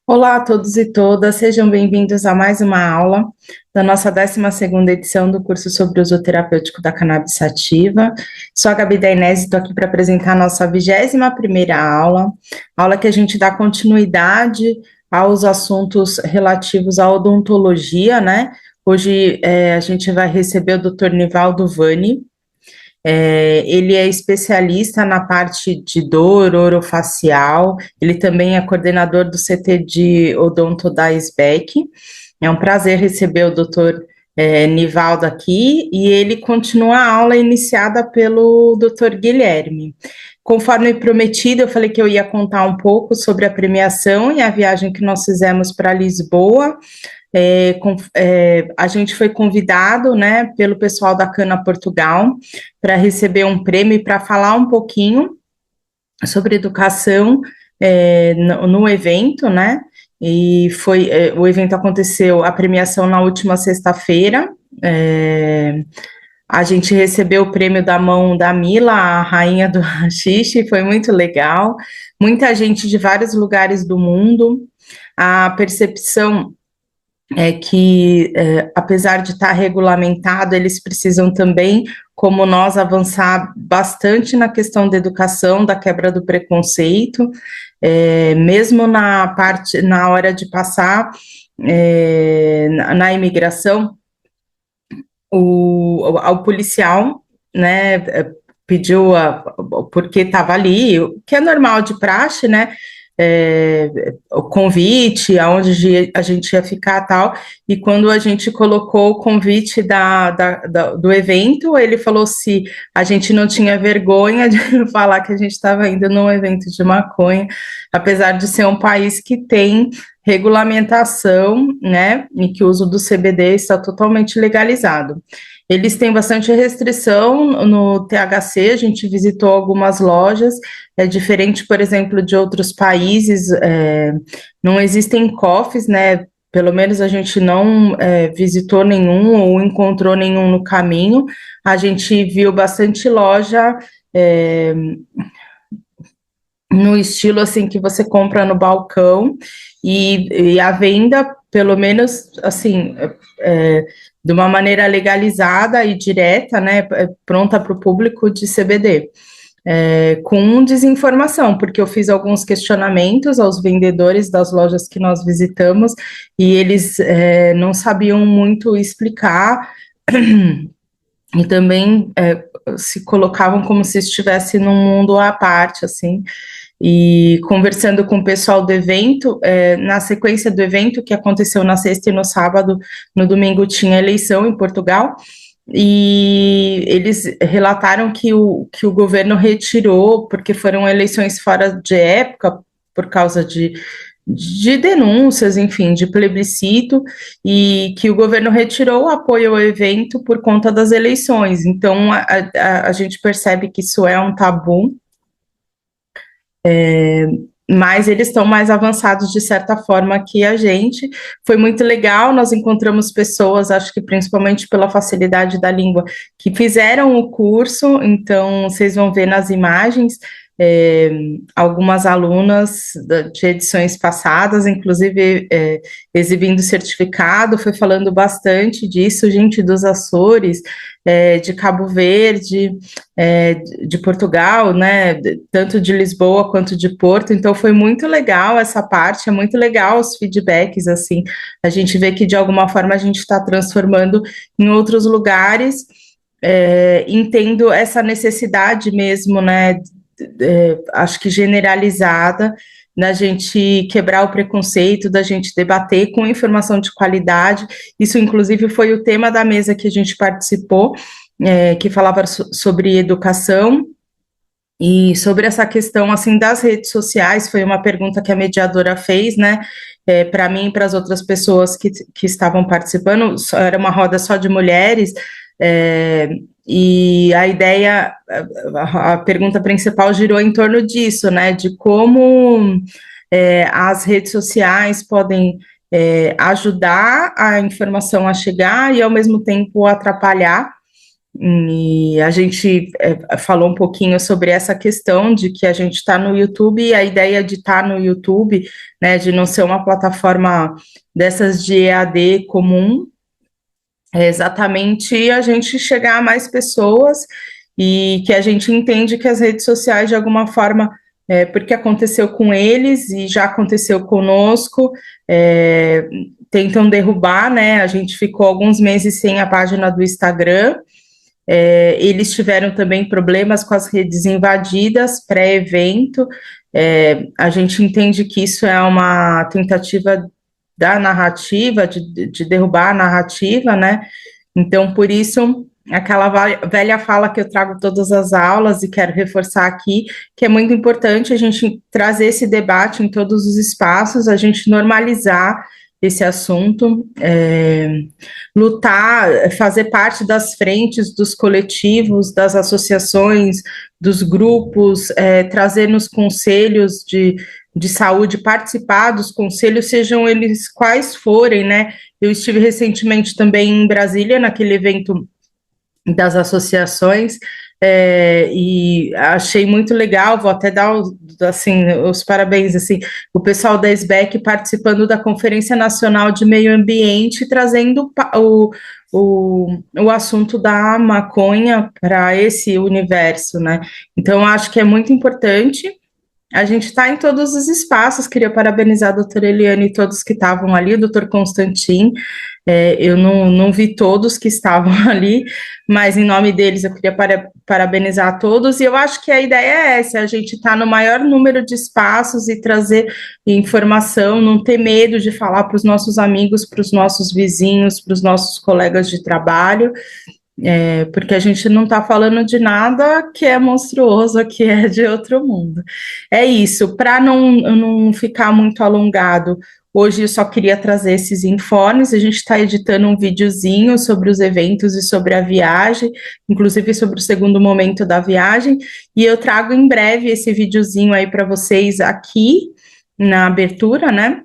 Olá a todos e todas, sejam bem-vindos a mais uma aula da nossa 12ª edição do curso sobre o uso terapêutico da cannabis sativa. Sou a Gabi Dainese e estou aqui para apresentar a nossa 21ª aula que a gente dá continuidade aos assuntos relativos à odontologia, né? Hoje a gente vai receber o Dr. Nivaldo Vani. Ele é especialista na parte de dor orofacial, ele também é coordenador do CT de odonto da SBEC. É um prazer receber o Dr. Nivaldo aqui, e ele continua a aula iniciada pelo Dr. Guilherme. Conforme prometido, eu falei que eu ia contar um pouco sobre a premiação e a viagem que nós fizemos para Lisboa. A gente foi convidado, né, pelo pessoal da Cana Portugal para receber um prêmio e para falar um pouquinho sobre educação no evento, né? E o evento aconteceu, a premiação na última sexta-feira. A gente recebeu o prêmio da mão da Mila, a rainha do haxixe, foi muito legal. Muita gente de vários lugares do mundo. A percepção é que, apesar de estar regulamentado, eles precisam também, como nós, avançar bastante na questão da educação, da quebra do preconceito, mesmo na hora de passar na imigração, ao policial, né, pediu porque estava ali, o que é normal de praxe, né, o convite, aonde a gente ia ficar e tal, e quando a gente colocou o convite do evento, ele falou se a gente não tinha vergonha de falar que a gente estava indo num evento de maconha, apesar de ser um país que tem regulamentação, né, e que o uso do CBD está totalmente legalizado. Eles têm bastante restrição no THC, a gente visitou algumas lojas, é diferente, por exemplo, de outros países, não existem COFs, né, pelo menos a gente não visitou nenhum ou encontrou nenhum no caminho, a gente viu bastante loja no estilo assim que você compra no balcão, e a venda, pelo menos assim, de uma maneira legalizada e direta, né, pronta para o público de CBD, com desinformação, porque eu fiz alguns questionamentos aos vendedores das lojas que nós visitamos, e eles não sabiam muito explicar, e também se colocavam como se estivesse num mundo à parte, assim. E conversando com o pessoal do evento, na sequência do evento, que aconteceu na sexta e no sábado, no domingo tinha eleição em Portugal, e eles relataram que o governo retirou, porque foram eleições fora de época, por causa de denúncias, enfim, de plebiscito, e que o governo retirou o apoio ao evento por conta das eleições. Então, a gente percebe que isso é um tabu, mas eles estão mais avançados de certa forma que a gente. Foi muito legal, nós encontramos pessoas, acho que principalmente pela facilidade da língua, que fizeram o curso, então vocês vão ver nas imagens, algumas alunas de edições passadas, inclusive exibindo certificado, foi falando bastante disso, gente dos Açores, de Cabo Verde, de Portugal, né, tanto de Lisboa quanto de Porto, então foi muito legal essa parte, é muito legal os feedbacks, assim, a gente vê que de alguma forma a gente está transformando em outros lugares, entendo essa necessidade mesmo, né, acho que generalizada, da gente quebrar o preconceito, da gente debater com informação de qualidade. Isso, inclusive, foi o tema da mesa que a gente participou, que falava sobre educação. E sobre essa questão assim das redes sociais, foi uma pergunta que a mediadora fez, né? Para mim e para as outras pessoas que estavam participando, era uma roda só de mulheres, e a ideia, a pergunta principal girou em torno disso, né? De como as redes sociais podem ajudar a informação a chegar e ao mesmo tempo atrapalhar. E a gente falou um pouquinho sobre essa questão de que a gente está no YouTube e a ideia de estar no YouTube, né, de não ser uma plataforma dessas de EAD comum, é exatamente a gente chegar a mais pessoas e que a gente entende que as redes sociais, de alguma forma, porque aconteceu com eles e já aconteceu conosco, tentam derrubar, né? A gente ficou alguns meses sem a página do Instagram. Eles tiveram também problemas com as redes invadidas pré-evento. A gente entende que isso é uma tentativa da narrativa, de derrubar a narrativa, né? Então, por isso, aquela velha fala que eu trago todas as aulas e quero reforçar aqui, que é muito importante a gente trazer esse debate em todos os espaços, a gente normalizar esse assunto, lutar, fazer parte das frentes, dos coletivos, das associações, dos grupos, trazer nos conselhos de saúde, participar dos conselhos, sejam eles quais forem, né? Eu estive recentemente também em Brasília, naquele evento das associações, e achei muito legal, vou até dar assim, os parabéns, assim, o pessoal da SBEC participando da Conferência Nacional de Meio Ambiente, trazendo o assunto da maconha para esse universo, né? Então, acho que é muito importante. A gente está em todos os espaços. Queria parabenizar a doutora Eliane e todos que estavam ali, o doutor Constantin. Eu não vi todos que estavam ali, mas em nome deles eu queria parabenizar a todos. E eu acho que a ideia é essa: a gente está no maior número de espaços e trazer informação, não ter medo de falar para os nossos amigos, para os nossos vizinhos, para os nossos colegas de trabalho. Porque a gente não está falando de nada que é monstruoso, que é de outro mundo. É isso, para não ficar muito alongado, hoje eu só queria trazer esses informes. A gente está editando um videozinho sobre os eventos e sobre a viagem, inclusive sobre o segundo momento da viagem, e eu trago em breve esse videozinho aí para vocês aqui na abertura, né?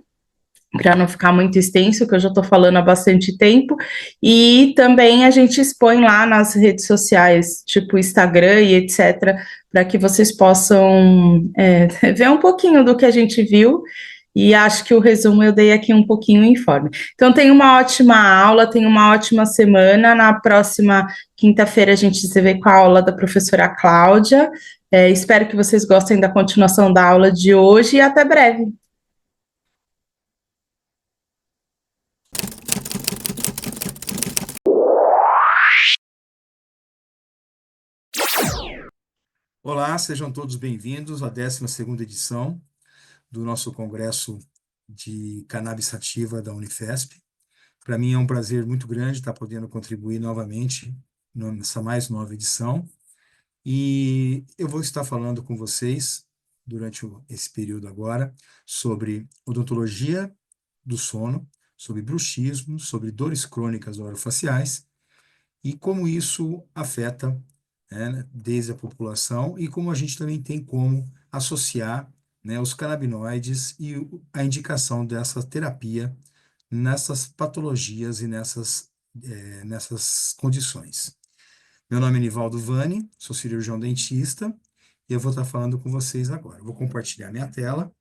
Para não ficar muito extenso, que eu já estou falando há bastante tempo, e também a gente expõe lá nas redes sociais, tipo Instagram e etc., para que vocês possam ver um pouquinho do que a gente viu, e acho que o resumo eu dei aqui um pouquinho em informe. Então, tenha uma ótima aula, tenha uma ótima semana. Na próxima quinta-feira a gente se vê com a aula da professora Cláudia. Espero que vocês gostem da continuação da aula de hoje e até breve. Olá, sejam todos bem-vindos à 12ª edição do nosso Congresso de Cannabis Sativa da Unifesp. Para mim é um prazer muito grande estar podendo contribuir novamente nessa mais nova edição. E eu vou estar falando com vocês, durante esse período agora, sobre odontologia do sono, sobre bruxismo, sobre dores crônicas orofaciais e como isso afeta, desde a população e como a gente também tem como associar, os canabinoides e a indicação dessa terapia nessas patologias e nessas condições. Meu nome é Nivaldo Vani, sou cirurgião dentista e eu vou estar falando com vocês agora. Vou compartilhar minha tela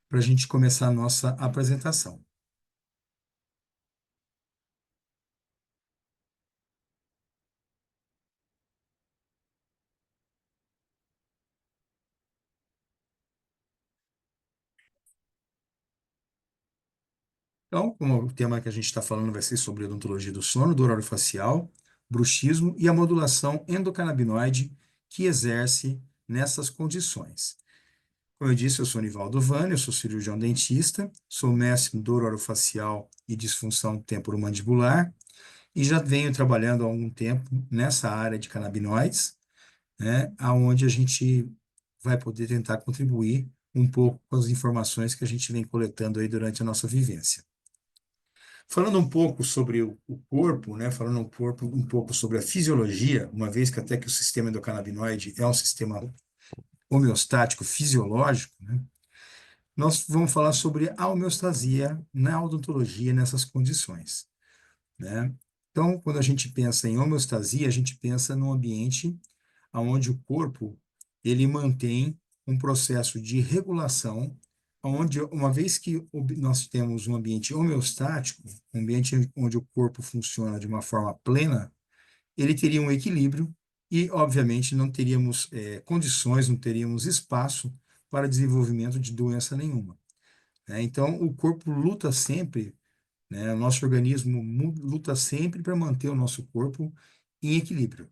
para a gente começar a nossa apresentação. Então, como o tema que a gente está falando vai ser sobre odontologia do sono, dor orofacial, bruxismo e a modulação endocannabinoide que exerce nessas condições. Como eu disse, eu sou Nivaldo Vani, eu sou cirurgião dentista, sou mestre em dor orofacial e disfunção temporomandibular e já venho trabalhando há algum tempo nessa área de canabinoides, né, aonde a gente vai poder tentar contribuir um pouco com as informações que a gente vem coletando aí durante a nossa vivência. Falando um pouco sobre o corpo, né, falando um pouco sobre a fisiologia, uma vez que até que o sistema endocannabinoide é um sistema homeostático fisiológico, né, nós vamos falar sobre a homeostasia na odontologia nessas condições, né? Então, quando a gente pensa em homeostasia, a gente pensa num ambiente onde o corpo ele mantém um processo de regulação, onde uma vez que nós temos um ambiente homeostático, um ambiente onde o corpo funciona de uma forma plena, ele teria um equilíbrio e, obviamente, não teríamos condições, não teríamos espaço para desenvolvimento de doença nenhuma, né? Então, o corpo luta sempre, né? O nosso organismo luta sempre para manter o nosso corpo em equilíbrio,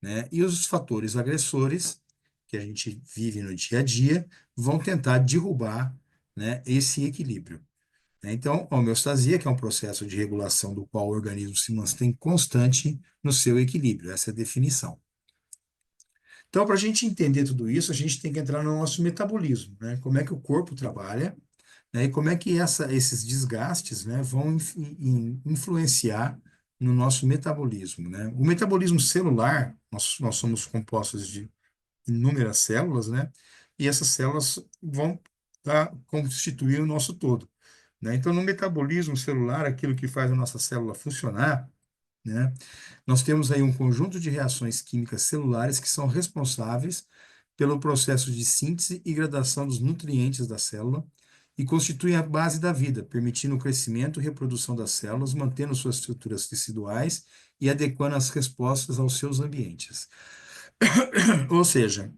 né? E os fatores agressores que a gente vive no dia a dia vão tentar derrubar, né, esse equilíbrio, né? Então, a homeostasia, que é um processo de regulação do qual o organismo se mantém constante no seu equilíbrio, essa é a definição. Então, para a gente entender tudo isso, a gente tem que entrar no nosso metabolismo, né? Como é que o corpo trabalha, né? E como é que esses desgastes, né, vão influenciar no nosso metabolismo, né? O metabolismo celular, nós somos compostos de inúmeras células, né? E essas células vão constituir o nosso todo, né? Então, no metabolismo celular, aquilo que faz a nossa célula funcionar, né? Nós temos aí um conjunto de reações químicas celulares que são responsáveis pelo processo de síntese e gradação dos nutrientes da célula e constituem a base da vida, permitindo o crescimento e reprodução das células, mantendo suas estruturas teciduais e adequando as respostas aos seus ambientes. Ou seja,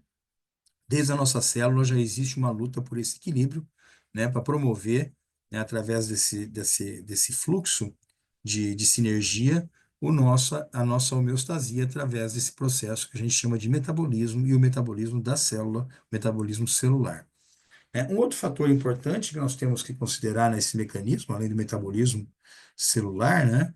desde a nossa célula já existe uma luta por esse equilíbrio, né, para promover, né, através desse fluxo de sinergia, a nossa homeostasia através desse processo que a gente chama de metabolismo e o metabolismo da célula, o metabolismo celular. Um outro fator importante que nós temos que considerar nesse mecanismo, além do metabolismo celular, né,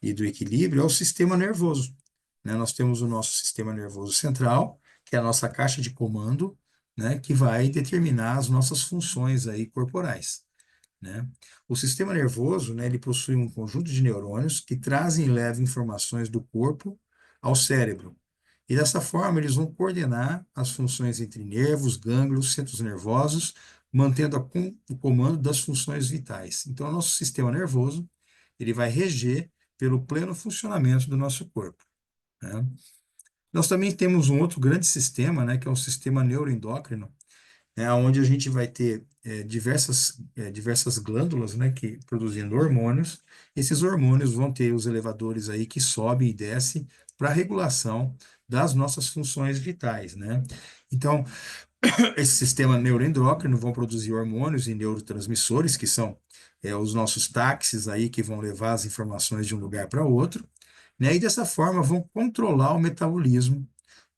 e do equilíbrio, é o sistema nervoso, né? Nós temos o nosso sistema nervoso central, que é a nossa caixa de comando, né, que vai determinar as nossas funções aí corporais, né? O sistema nervoso, né, ele possui um conjunto de neurônios que trazem e levam informações do corpo ao cérebro. E dessa forma, eles vão coordenar as funções entre nervos, gânglios, centros nervosos, mantendo o comando das funções vitais. Então, o nosso sistema nervoso, ele vai reger pelo pleno funcionamento do nosso corpo, né? Nós também temos um outro grande sistema, né, que é o sistema neuroendócrino, né, onde a gente vai ter diversas glândulas, né, que produzindo hormônios. Esses hormônios vão ter os elevadores aí que sobem e descem para a regulação das nossas funções vitais, né? Então, esse sistema neuroendócrino vão produzir hormônios e neurotransmissores, que são os nossos táxis aí que vão levar as informações de um lugar para outro, né? E dessa forma vão controlar o metabolismo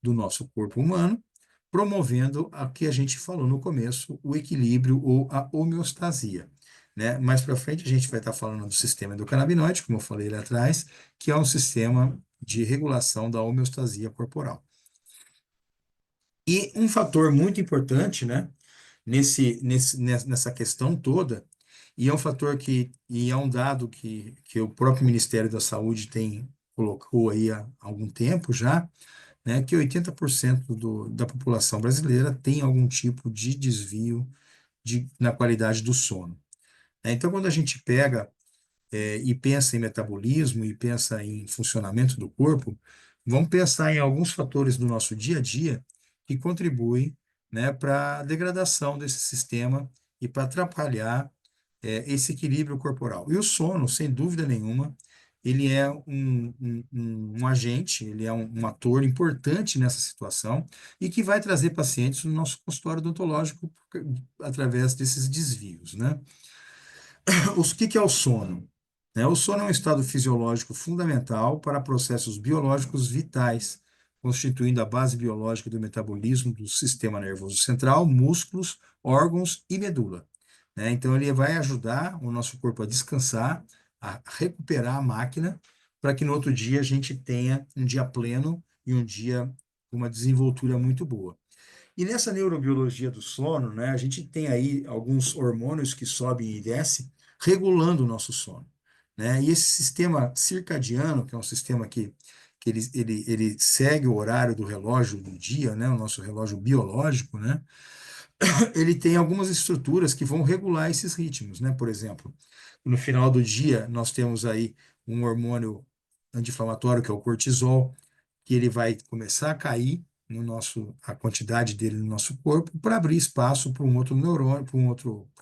do nosso corpo humano, promovendo a que a gente falou no começo, o equilíbrio ou a homeostasia, né? Mais para frente a gente vai estar falando do sistema endocannabinoide, como eu falei lá atrás, que é um sistema de regulação da homeostasia corporal. E um fator muito importante, né, nessa questão toda, e é um fator e é um dado que o próprio Ministério da Saúde colocou aí há algum tempo já, né, que 80% da população brasileira tem algum tipo de desvio na qualidade do sono, né? Então, quando a gente pega e pensa em metabolismo e pensa em funcionamento do corpo, vamos pensar em alguns fatores do nosso dia a dia que contribuem, né, para a degradação desse sistema e para atrapalhar esse equilíbrio corporal. E o sono, sem dúvida nenhuma, ele é um agente, ele é um ator importante nessa situação e que vai trazer pacientes no nosso consultório odontológico através desses desvios, né? Que é o sono? O sono é um estado fisiológico fundamental para processos biológicos vitais, constituindo a base biológica do metabolismo do sistema nervoso central, músculos, órgãos e medula, né? Então, ele vai ajudar o nosso corpo a descansar, a recuperar a máquina, para que no outro dia a gente tenha um dia pleno e um dia com uma desenvoltura muito boa. E nessa neurobiologia do sono, né, a gente tem aí alguns hormônios que sobem e descem, regulando o nosso sono, né? E esse sistema circadiano, que é um sistema que ele segue o horário do relógio do dia, né, o nosso relógio biológico, né? Ele tem algumas estruturas que vão regular esses ritmos, né? Por exemplo, no final do dia, nós temos aí um hormônio anti-inflamatório, que é o cortisol, que ele vai começar a cair no nosso, a quantidade dele no nosso corpo, para abrir espaço para um outro neurônio, para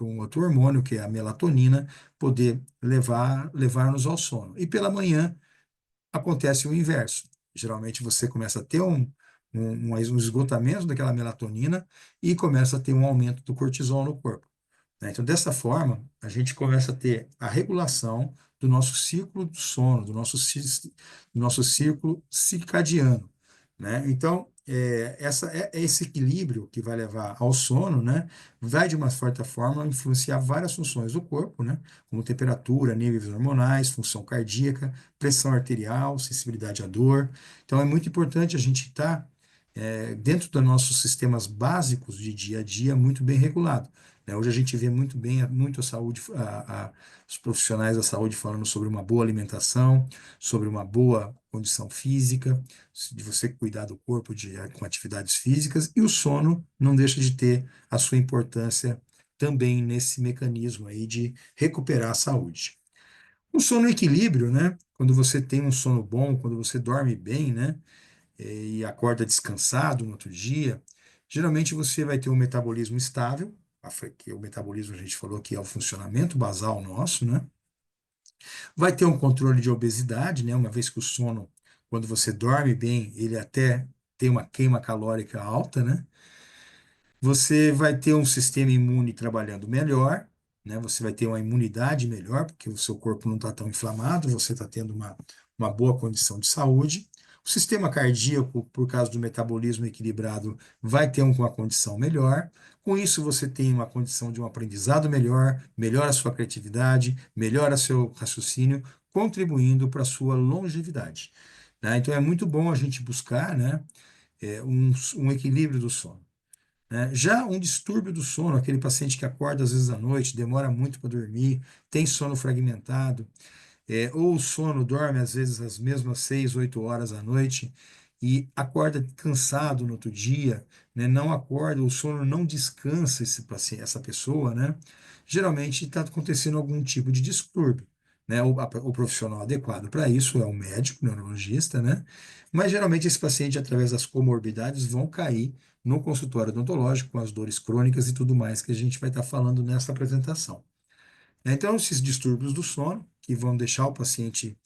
um outro hormônio, que é a melatonina, poder levar-nos ao sono. E pela manhã acontece o inverso. Geralmente você começa a ter um esgotamento daquela melatonina e começa a ter um aumento do cortisol no corpo, né? Então, dessa forma, a gente começa a ter a regulação do nosso ciclo do sono, do nosso ciclo circadiano, né? Então, é esse equilíbrio que vai levar ao sono, né? Vai, de uma certa forma, influenciar várias funções do corpo, né? Como temperatura, níveis hormonais, função cardíaca, pressão arterial, sensibilidade à dor. Então, é muito importante a gente estar, dentro dos nossos sistemas básicos de dia a dia, muito bem regulado, né? Hoje a gente vê muito bem, muito a saúde, os profissionais da saúde falando sobre uma boa alimentação, sobre uma boa condição física, de você cuidar do corpo com atividades físicas, e o sono não deixa de ter a sua importância também nesse mecanismo aí de recuperar a saúde. O sono equilíbrio, né? Quando você tem um sono bom, quando você dorme bem, né? E acorda descansado no outro dia, geralmente você vai ter um metabolismo estável, que o metabolismo a gente falou que é o funcionamento basal nosso, né? Vai ter um controle de obesidade, né? Uma vez que o sono, quando você dorme bem, ele até tem uma queima calórica alta, né? Você vai ter um sistema imune trabalhando melhor, né? Você vai ter uma imunidade melhor, porque o seu corpo não está tão inflamado, você está tendo uma boa condição de saúde. O sistema cardíaco, por causa do metabolismo equilibrado, vai ter uma condição melhor. Com isso, você tem uma condição de um aprendizado melhor, melhora a sua criatividade, melhora seu raciocínio, contribuindo para a sua longevidade, né? Então, é muito bom a gente buscar, né, um equilíbrio do sono, né? Já um distúrbio do sono, aquele paciente que acorda às vezes à noite, demora muito para dormir, tem sono fragmentado, ou o sono dorme às vezes as mesmas 6, 8 horas à noite e acorda cansado no outro dia, né? Não acorda, o sono não descansa esse paciente, essa pessoa, né? Geralmente está acontecendo algum tipo de distúrbio, né? O profissional adequado para isso é o médico, o neurologista, né? Mas geralmente esse paciente, através das comorbidades, vão cair no consultório odontológico com as dores crônicas e tudo mais que a gente vai estar falando nessa apresentação. Então, esses distúrbios do sono, que vão deixar o paciente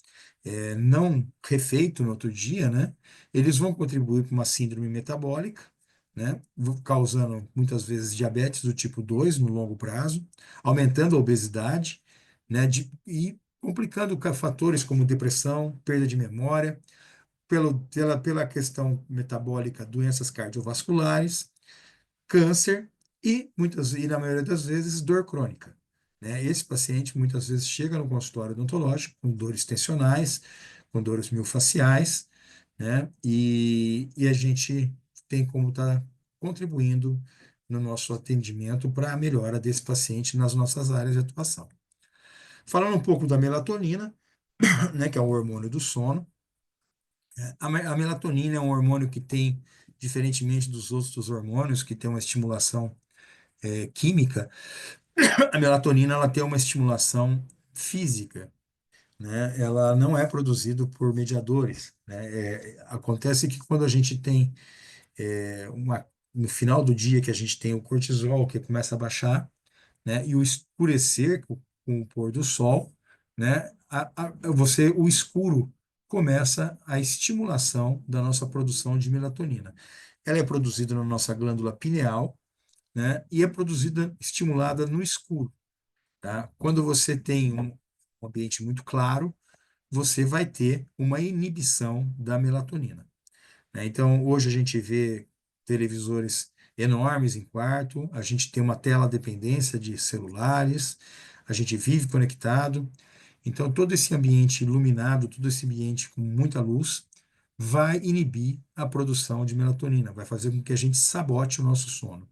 não refeito no outro dia, né? Eles vão contribuir para uma síndrome metabólica, né? Causando muitas vezes diabetes do tipo 2 no longo prazo, aumentando a obesidade, né? E complicando com fatores como depressão, perda de memória, pela questão metabólica, doenças cardiovasculares, câncer e na maioria das vezes dor crônica, né? Esse paciente muitas vezes chega no consultório odontológico com dores tensionais, com dores miofasciais, né? E a gente tem como estar contribuindo no nosso atendimento para a melhora desse paciente nas nossas áreas de atuação. Falando um pouco da melatonina, né, que é o hormônio do sono. A melatonina é um hormônio que tem, diferentemente dos outros hormônios, que tem uma estimulação química, a melatonina ela tem uma estimulação física, né? Ela não é produzida por mediadores, né? Acontece que quando a gente tem no final do dia que a gente tem o cortisol que começa a baixar, né? E o escurecer com o pôr do sol, né? O escuro começa a estimulação da nossa produção de melatonina. Ela é produzida na nossa glândula pineal, né? E é produzida, estimulada no escuro, tá? Quando você tem um ambiente muito claro, você vai ter uma inibição da melatonina, né? Então, hoje a gente vê televisores enormes em quarto, a gente tem uma tela dependência de celulares, a gente vive conectado, Então, todo esse ambiente iluminado, todo esse ambiente com muita luz, vai inibir a produção de melatonina, vai fazer com que a gente sabote o nosso sono,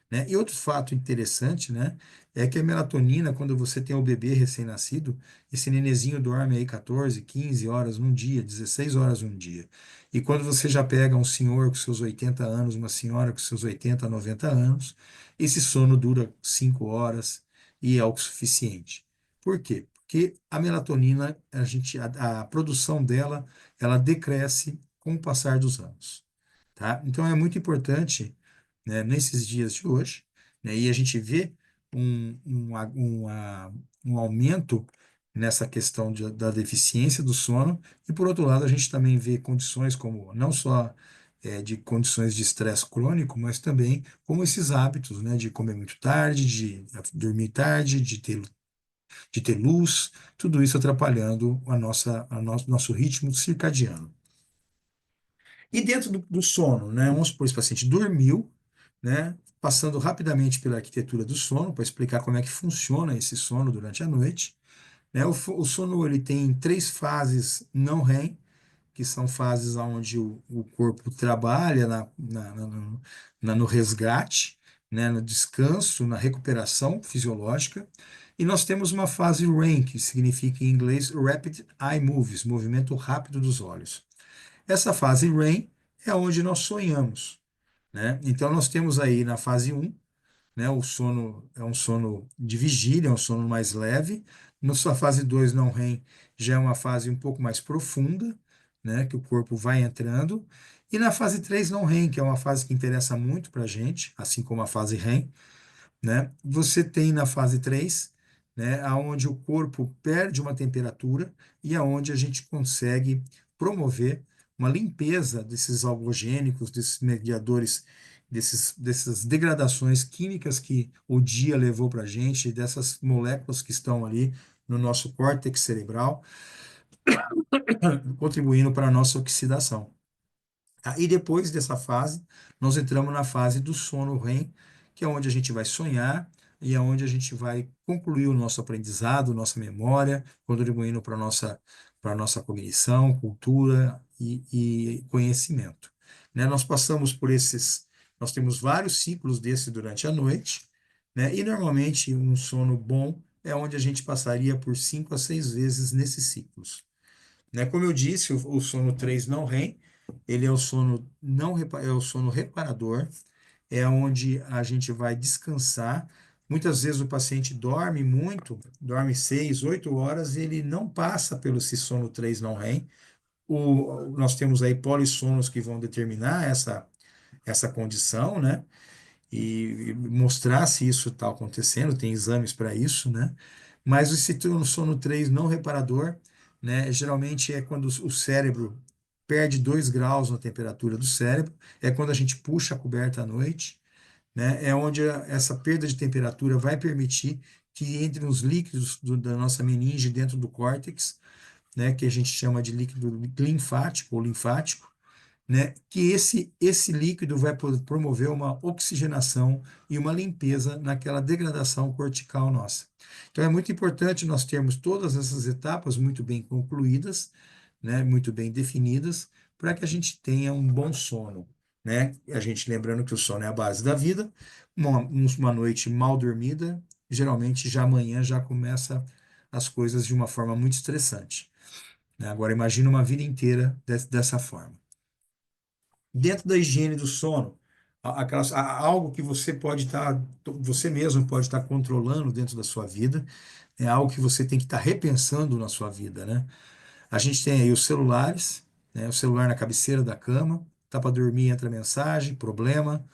né? E outro fato interessante, né, é que a melatonina, quando você tem o bebê recém-nascido, esse nenezinho dorme aí 14, 15 horas num dia, 16 horas num dia. E quando você já pega um senhor com seus 80 anos, uma senhora com seus 80, 90 anos, esse sono dura 5 horas e é o suficiente. Por quê? Porque a melatonina, a produção dela, ela decresce com o passar dos anos, tá? Então é muito importante, né, nesses dias de hoje, né, e a gente vê um aumento nessa questão da deficiência do sono, e por outro lado, a gente também vê condições como, não só de condições de estresse crônico, mas também como esses hábitos, né, de comer muito tarde, de dormir tarde, de ter luz, tudo isso atrapalhando nosso ritmo circadiano. E dentro do sono, né? Vamos supor, esse paciente dormiu, né? Passando rapidamente pela arquitetura do sono, para explicar como é que funciona esse sono durante a noite, né? O sono ele tem três fases não REM, que são fases onde o corpo trabalha no resgate, né? No descanso, na recuperação fisiológica. E nós temos uma fase REM, que significa em inglês Rapid Eye Moves, movimento rápido dos olhos. Essa fase REM é onde nós sonhamos, né? Então nós temos aí na fase um, né, o sono é um sono de vigília, é um sono mais leve. Na sua fase 2 não REM já é uma fase um pouco mais profunda, né, que o corpo vai entrando. E na fase 3 não REM, que é uma fase que interessa muito para a gente, assim como a fase REM, né? Você tem na fase 3, né, aonde o corpo perde uma temperatura e aonde a gente consegue promover uma limpeza desses algogênicos, desses mediadores, dessas degradações químicas que o dia levou para a gente, dessas moléculas que estão ali no nosso córtex cerebral, contribuindo para a nossa oxidação. Tá? E depois dessa fase, nós entramos na fase do sono REM, que é onde a gente vai sonhar e é onde a gente vai concluir o nosso aprendizado, nossa memória, contribuindo para a nossa cognição, cultura e conhecimento. Né? Nós temos vários ciclos desse durante a noite, né? E normalmente um sono bom é onde a gente passaria por 5 a 6 vezes nesses ciclos, né? Como eu disse, o sono 3 não REM, ele é o sono não é o sono reparador, é onde a gente vai descansar. Muitas vezes o paciente dorme muito, dorme 6, 8 horas, e ele não passa pelo esse sono 3 não REM. Nós temos aí polissonos que vão determinar essa condição, né? E mostrar se isso está acontecendo, tem exames para isso, né? Mas esse sono 3 não reparador, né, geralmente é quando o cérebro perde 2 graus na temperatura do cérebro, é quando a gente puxa a coberta à noite, né? É onde essa perda de temperatura vai permitir que entre os líquidos da nossa meninge dentro do córtex, né, que a gente chama de líquido linfático ou linfático, né, que esse líquido vai promover uma oxigenação e uma limpeza naquela degradação cortical nossa. Então é muito importante nós termos todas essas etapas muito bem concluídas, né, muito bem definidas, para que a gente tenha um bom sono, né? A gente lembrando que o sono é a base da vida. Uma noite mal dormida, geralmente já amanhã já começa as coisas de uma forma muito estressante, né? Agora imagine uma vida inteira dessa forma. Dentro da higiene do sono, algo que você mesmo pode estar controlando dentro da sua vida, é algo que você tem que estar repensando na sua vida, né? A gente tem aí os celulares, né? O celular na cabeceira da cama, tá para dormir, entra mensagem, problema,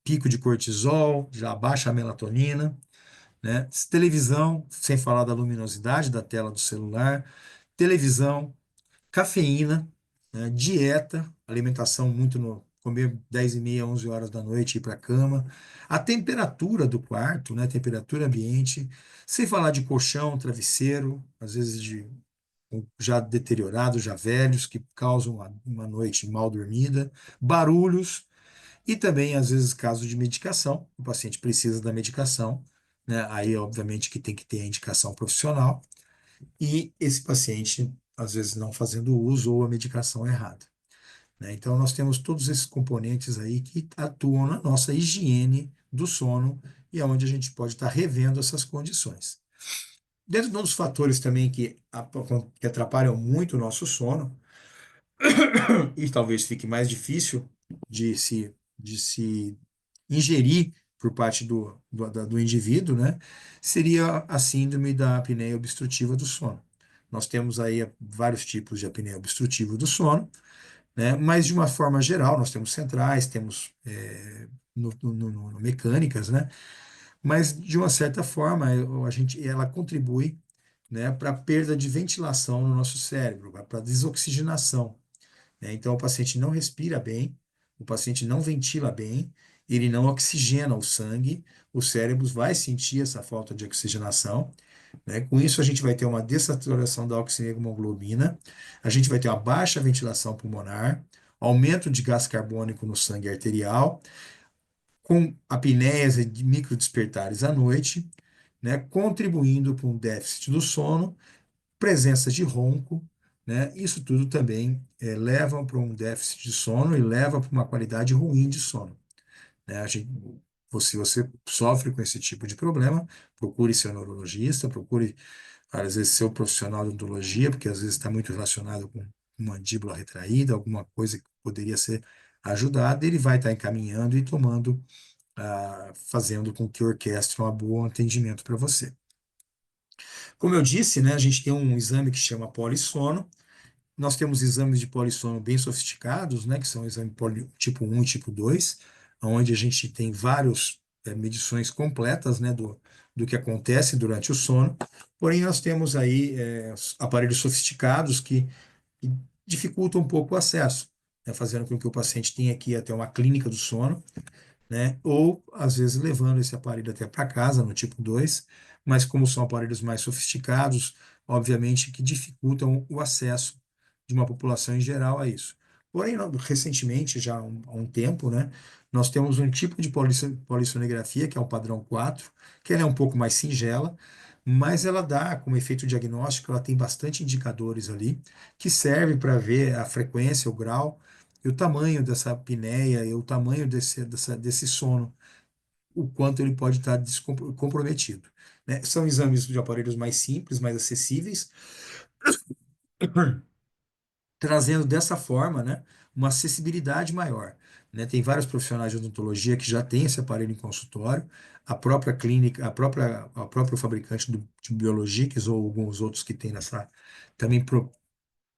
pico de cortisol, já abaixa a melatonina, né? Televisão, sem falar da luminosidade da tela do celular, televisão, cafeína, né, dieta, alimentação muito no comer 10:30, 11 horas da noite e ir para a cama, a temperatura do quarto, né, temperatura ambiente, sem falar de colchão, travesseiro, às vezes já deteriorados, já velhos, que causam uma noite mal dormida, barulhos e também, às vezes, casos de medicação, o paciente precisa da medicação, né? Aí, obviamente, que tem que ter a indicação profissional e esse paciente, às vezes, não fazendo uso ou a medicação errada, né? Então, nós temos todos esses componentes aí que atuam na nossa higiene do sono e é onde a gente pode estar revendo essas condições. Dentro dos fatores também que atrapalham muito o nosso sono, e talvez fique mais difícil de se ingerir por parte do indivíduo, né? Seria a síndrome da apneia obstrutiva do sono. Nós temos aí vários tipos de apneia obstrutiva do sono, né? Mas de uma forma geral, nós temos centrais, temos mecânicas, né? Mas de uma certa forma, ela contribui, né, para a perda de ventilação no nosso cérebro, para a desoxigenação, né? Então, o paciente não respira bem, o paciente não ventila bem, ele não oxigena o sangue, o cérebro vai sentir essa falta de oxigenação, né? Com isso, a gente vai ter uma dessaturação da oxihemoglobina, a gente vai ter uma baixa ventilação pulmonar, aumento de gás carbônico no sangue arterial, com apneias e microdespertares à noite, né? Contribuindo para um déficit do sono, presença de ronco, né? Isso tudo também leva para um déficit de sono e leva para uma qualidade ruim de sono, né? Se você sofre com esse tipo de problema, procure seu neurologista, procure, às vezes, seu profissional de odontologia, porque às vezes está muito relacionado com mandíbula retraída, alguma coisa que poderia ser ajudada, ele vai estar encaminhando e tomando, fazendo com que orquestre um bom atendimento para você. Como eu disse, né, a gente tem um exame que chama polissono. Nós temos exames de polissono bem sofisticados, né, que são exame tipo 1 e tipo 2, onde a gente tem várias medições completas, né, do que acontece durante o sono. Porém, nós temos aí aparelhos sofisticados que dificultam um pouco o acesso, né, fazendo com que o paciente tenha que ir até uma clínica do sono, né? Ou, às vezes, levando esse aparelho até para casa, no tipo 2, mas como são aparelhos mais sofisticados, obviamente que dificultam o acesso de uma população em geral a isso. Porém, recentemente, já há um tempo, né, nós temos um tipo de polissonografia, que é o padrão 4, que ela é um pouco mais singela, mas ela dá, como efeito diagnóstico, ela tem bastante indicadores ali, que serve para ver a frequência, o grau, e o tamanho dessa apneia e o tamanho desse sono, o quanto ele pode estar comprometido, né? São exames de aparelhos mais simples, mais acessíveis, trazendo dessa forma, né, uma acessibilidade maior, né? Tem vários profissionais de odontologia que já têm esse aparelho em consultório, a própria clínica, a próprio fabricante de biologics ou alguns outros que têm também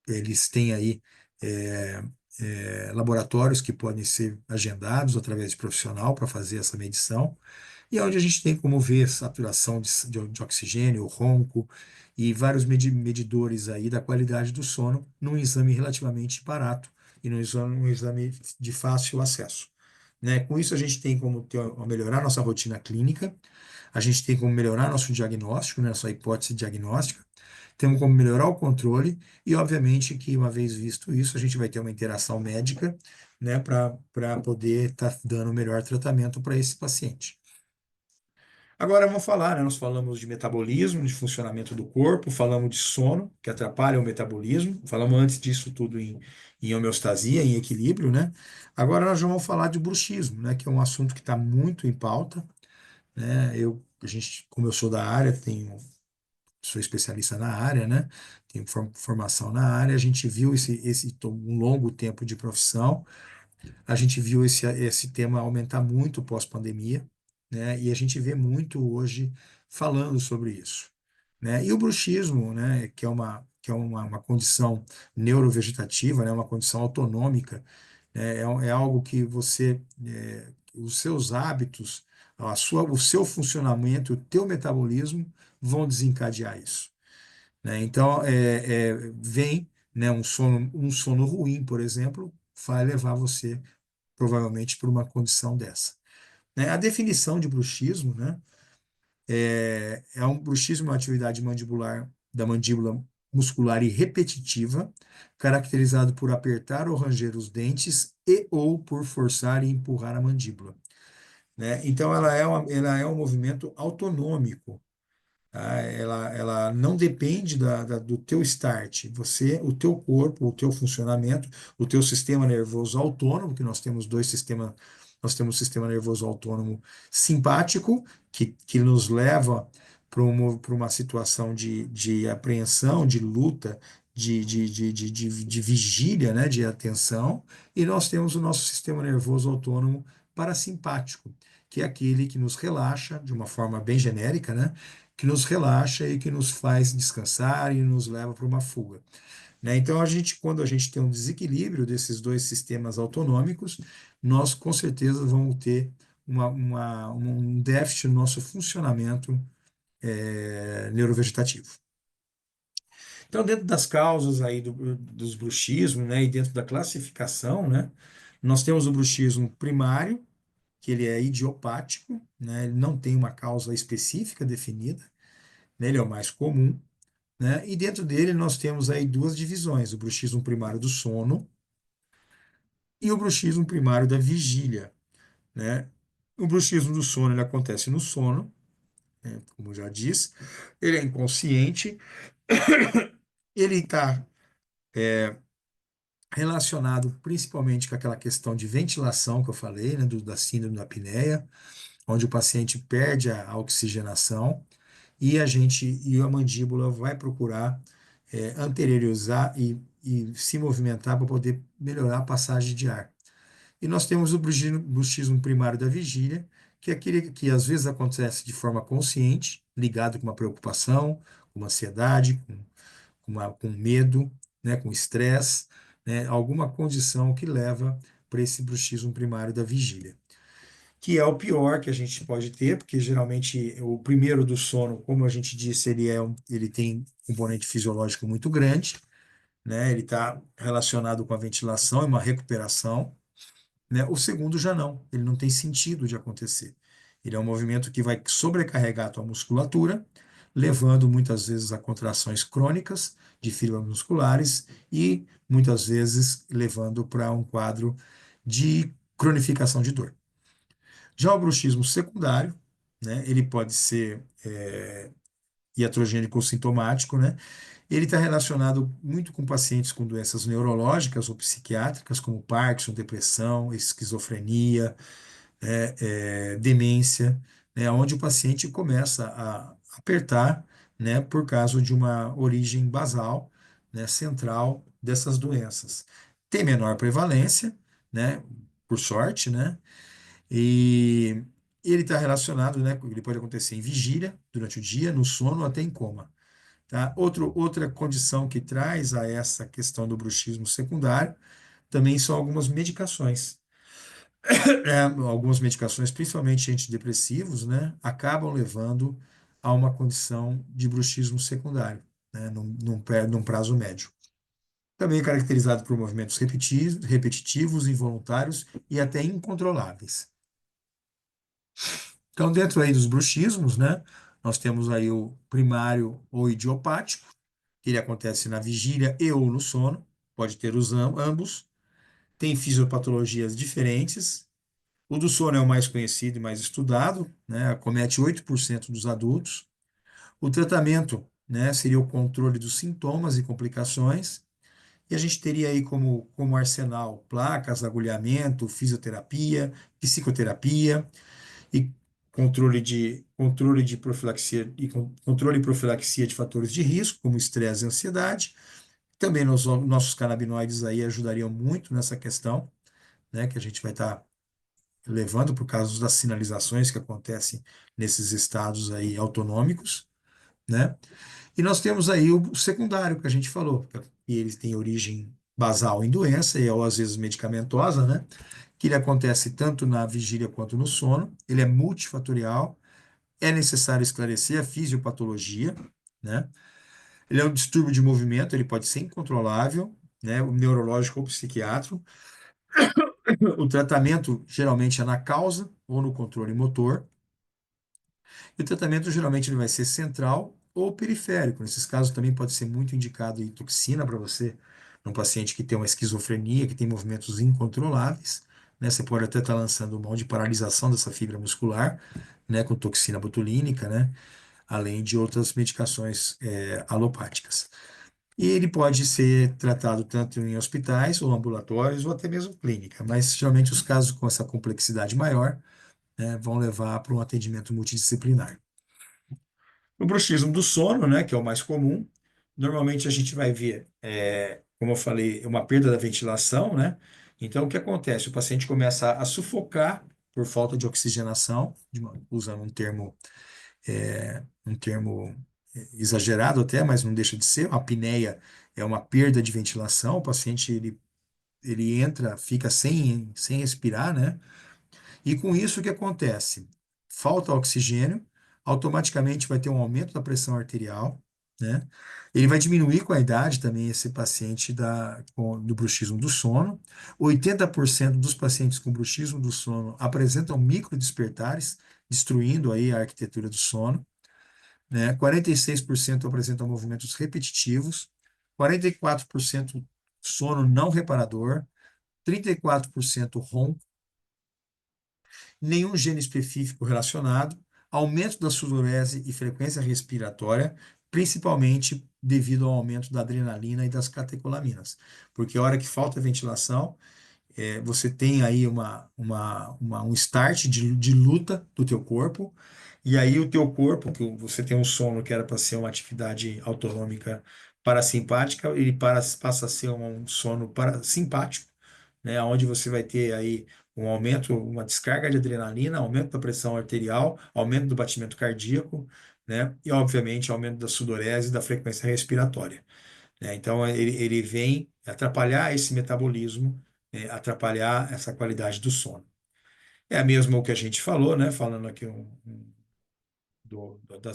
eles têm aí é, laboratórios que podem ser agendados através de profissional para fazer essa medição, e é onde a gente tem como ver saturação de oxigênio, ronco e vários medidores aí da qualidade do sono num exame relativamente barato e num exame de fácil acesso, né? Com isso, a gente tem como melhorar nossa rotina clínica, a gente tem como melhorar nosso diagnóstico, né, nossa hipótese diagnóstica, temos como melhorar o controle e, obviamente, que uma vez visto isso, a gente vai ter uma interação médica, né, para poder estar dando o melhor tratamento para esse paciente. Agora vamos falar, né? Nós falamos de metabolismo, de funcionamento do corpo, falamos de sono, que atrapalha o metabolismo, falamos antes disso tudo em homeostasia, em equilíbrio, né? Agora nós vamos falar de bruxismo, né? Que é um assunto que está muito em pauta, né? Como eu sou da área, sou especialista na área, né? Tenho formação na área, a gente viu um longo tempo de profissão, a gente viu esse tema aumentar muito pós-pandemia, né? E a gente vê muito hoje falando sobre isso, né? E o bruxismo, né? Que é uma condição neurovegetativa, né? Uma condição autonômica, né? É algo que os seus hábitos, o seu funcionamento, o teu metabolismo vão desencadear isso, né? Então, vem, né, um sono ruim, por exemplo, vai levar você provavelmente por uma condição dessa, né? A definição de bruxismo, né, um bruxismo, uma atividade mandibular da mandíbula muscular e repetitiva, caracterizado por apertar ou ranger os dentes e ou por forçar e empurrar a mandíbula. né? Então, ela é um movimento autonômico, tá? Ela não depende do teu start. O teu corpo, o teu funcionamento, o teu sistema nervoso autônomo, que nós temos dois sistemas, nós temos o sistema nervoso autônomo simpático, que nos leva para uma situação de apreensão, de luta, de vigília, né, de atenção, e nós temos o nosso sistema nervoso autônomo parasimpático, que é aquele que nos relaxa de uma forma bem genérica, né? Que nos relaxa e que nos faz descansar e nos leva para uma fuga, né? Então, quando a gente tem um desequilíbrio desses dois sistemas autonômicos, nós com certeza vamos ter um déficit no nosso funcionamento neurovegetativo. Então, dentro das causas aí dos bruxismos, né, e dentro da classificação, né, nós temos o bruxismo primário, que ele é idiopático, né, ele não tem uma causa específica definida, né, ele é o mais comum, né? E dentro dele nós temos aí duas divisões, o bruxismo primário do sono e o bruxismo primário da vigília, né? O bruxismo do sono ele acontece no sono, né? Como eu já disse, ele é inconsciente, ele está relacionado principalmente com aquela questão de ventilação que eu falei, né? Da síndrome da apneia, onde o paciente perde a oxigenação e a mandíbula vai procurar anteriorizar e se movimentar para poder melhorar a passagem de ar. E nós temos o bruxismo primário da vigília, que é aquele que às vezes acontece de forma consciente, ligado com uma preocupação, com uma ansiedade, com medo, né, com estresse, né, alguma condição que leva para esse bruxismo primário da vigília, que é o pior que a gente pode ter, porque geralmente o primeiro do sono, como a gente disse, ele tem um componente fisiológico muito grande, né? Ele está relacionado com a ventilação e uma recuperação, né? O segundo já não, ele não tem sentido de acontecer. Ele é um movimento que vai sobrecarregar a tua musculatura, levando muitas vezes a contrações crônicas de fibras musculares e muitas vezes levando para um quadro de cronificação de dor. Já o bruxismo secundário, né, ele pode ser iatrogênico ou sintomático, né? Ele está relacionado muito com pacientes com doenças neurológicas ou psiquiátricas, como Parkinson, depressão, esquizofrenia, demência, né, onde o paciente começa a apertar, né, por causa de uma origem basal, né, central dessas doenças. Tem menor prevalência, né, por sorte, né, e ele está relacionado, né? Ele pode acontecer em vigília, durante o dia, no sono, até em coma. Tá? Outra condição que traz a essa questão do bruxismo secundário também são algumas medicações. Algumas medicações, principalmente antidepressivos, né? Acabam levando a uma condição de bruxismo secundário, né? Num prazo médio. Também é caracterizado por movimentos repetitivos, involuntários e até incontroláveis. Então, dentro aí dos bruxismos, né, nós temos aí o primário ou idiopático, que ele acontece na vigília e ou no sono, pode ter ambos, tem fisiopatologias diferentes. O do sono é o mais conhecido e mais estudado, né, acomete 8% dos adultos. O tratamento, né, seria o controle dos sintomas e complicações, e a gente teria aí como arsenal placas, agulhamento, fisioterapia, psicoterapia, e controle de profilaxia controle e profilaxia de fatores de risco, como estresse e ansiedade. Também nossos canabinoides aí ajudariam muito nessa questão, né, que a gente vai estar levando por causa das sinalizações que acontecem nesses estados aí autonômicos, né? E nós temos aí o secundário que a gente falou, que ele tem origem basal em doença e ou às vezes medicamentosa, né? Que ele acontece tanto na vigília quanto no sono, ele é multifatorial, é necessário esclarecer a fisiopatologia, né? Ele é um distúrbio de movimento, ele pode ser incontrolável, né? O neurológico ou psiquiátrico. O tratamento geralmente é na causa ou no controle motor. E o tratamento geralmente ele vai ser central ou periférico. Nesses casos também pode ser muito indicado toxina para você, num paciente que tem uma esquizofrenia, que tem movimentos incontroláveis, né? Você pode até estar lançando mão de paralisação dessa fibra muscular, né? Com toxina botulínica, né? Além de outras medicações alopáticas. E ele pode ser tratado tanto em hospitais ou ambulatórios ou até mesmo clínica, mas geralmente os casos com essa complexidade maior, né, vão levar para um atendimento multidisciplinar. No bruxismo do sono, né, que é o mais comum, normalmente a gente vai ver, como eu falei, uma perda da ventilação, né? Então, o que acontece? O paciente começa a sufocar por falta de oxigenação, usando um termo exagerado até, mas não deixa de ser. A apneia é uma perda de ventilação, o paciente ele entra, fica sem respirar, né? E com isso, o que acontece? Falta oxigênio, automaticamente vai ter um aumento da pressão arterial, né? Ele vai diminuir com a idade também esse paciente do bruxismo do sono. 80% dos pacientes com bruxismo do sono apresentam microdespertares, destruindo aí a arquitetura do sono, né? 46% apresentam movimentos repetitivos, 44% sono não reparador, 34% ronco, nenhum gene específico relacionado, aumento da sudorese e frequência respiratória, principalmente devido ao aumento da adrenalina e das catecolaminas. Porque a hora que falta ventilação, você tem aí um start de luta do teu corpo, e aí o teu corpo, que você tem um sono que era para ser uma atividade autonômica parasimpática, ele passa a ser um sono parasimpático, né, onde você vai ter aí um aumento, uma descarga de adrenalina, aumento da pressão arterial, aumento do batimento cardíaco, né, e obviamente aumento da sudorese e da frequência respiratória, né? Então ele vem atrapalhar esse metabolismo, atrapalhar essa qualidade do sono. É a mesma o que a gente falou, né, falando aqui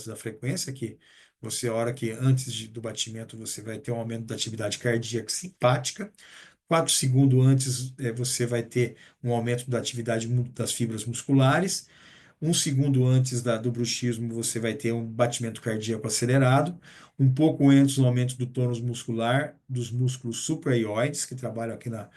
da frequência, que você, a hora que antes do batimento, você vai ter um aumento da atividade cardíaca simpática. 4 segundos antes, você vai ter um aumento da atividade das fibras musculares. 1 segundo antes do bruxismo, você vai ter um batimento cardíaco acelerado. Um pouco antes, um aumento do tônus muscular, dos músculos supraioides, que trabalham aqui na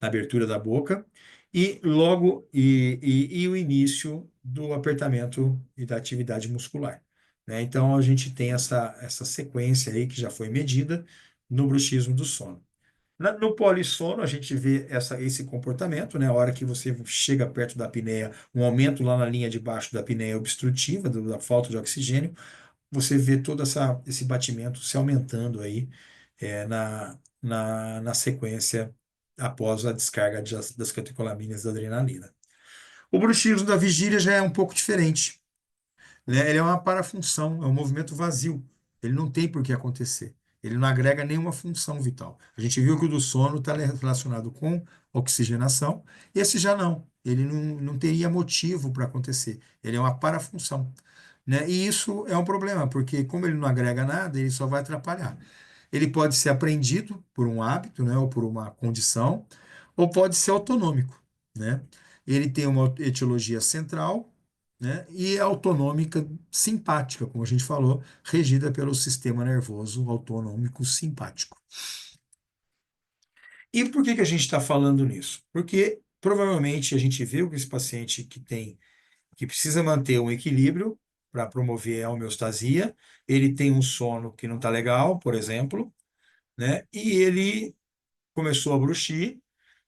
abertura da boca. E logo, e o início do apertamento e da atividade muscular, né? Então, a gente tem essa sequência aí que já foi medida no bruxismo do sono. No polissono, a gente vê esse comportamento, né? A hora que você chega perto da apneia, um aumento lá na linha de baixo da apneia obstrutiva, da falta de oxigênio, você vê todo esse batimento se aumentando aí na sequência após a descarga das catecolaminas da adrenalina. O bruxismo da vigília já é um pouco diferente, né? Ele é uma parafunção, é um movimento vazio. Ele não tem por que acontecer. Ele não agrega nenhuma função vital. A gente viu que o do sono está relacionado com oxigenação, esse já não. Ele não teria motivo para acontecer. Ele é uma parafunção, né? E isso é um problema, porque como ele não agrega nada, ele só vai atrapalhar. Ele pode ser aprendido por um hábito, né, ou por uma condição, ou pode ser autonômico, né? Ele tem uma etiologia central, né, e é autonômica simpática, como a gente falou, regida pelo sistema nervoso autonômico simpático. E por que a gente está falando nisso? Porque provavelmente a gente viu que esse paciente que precisa manter um equilíbrio para promover a homeostasia, ele tem um sono que não está legal, por exemplo, né? E ele começou a bruxir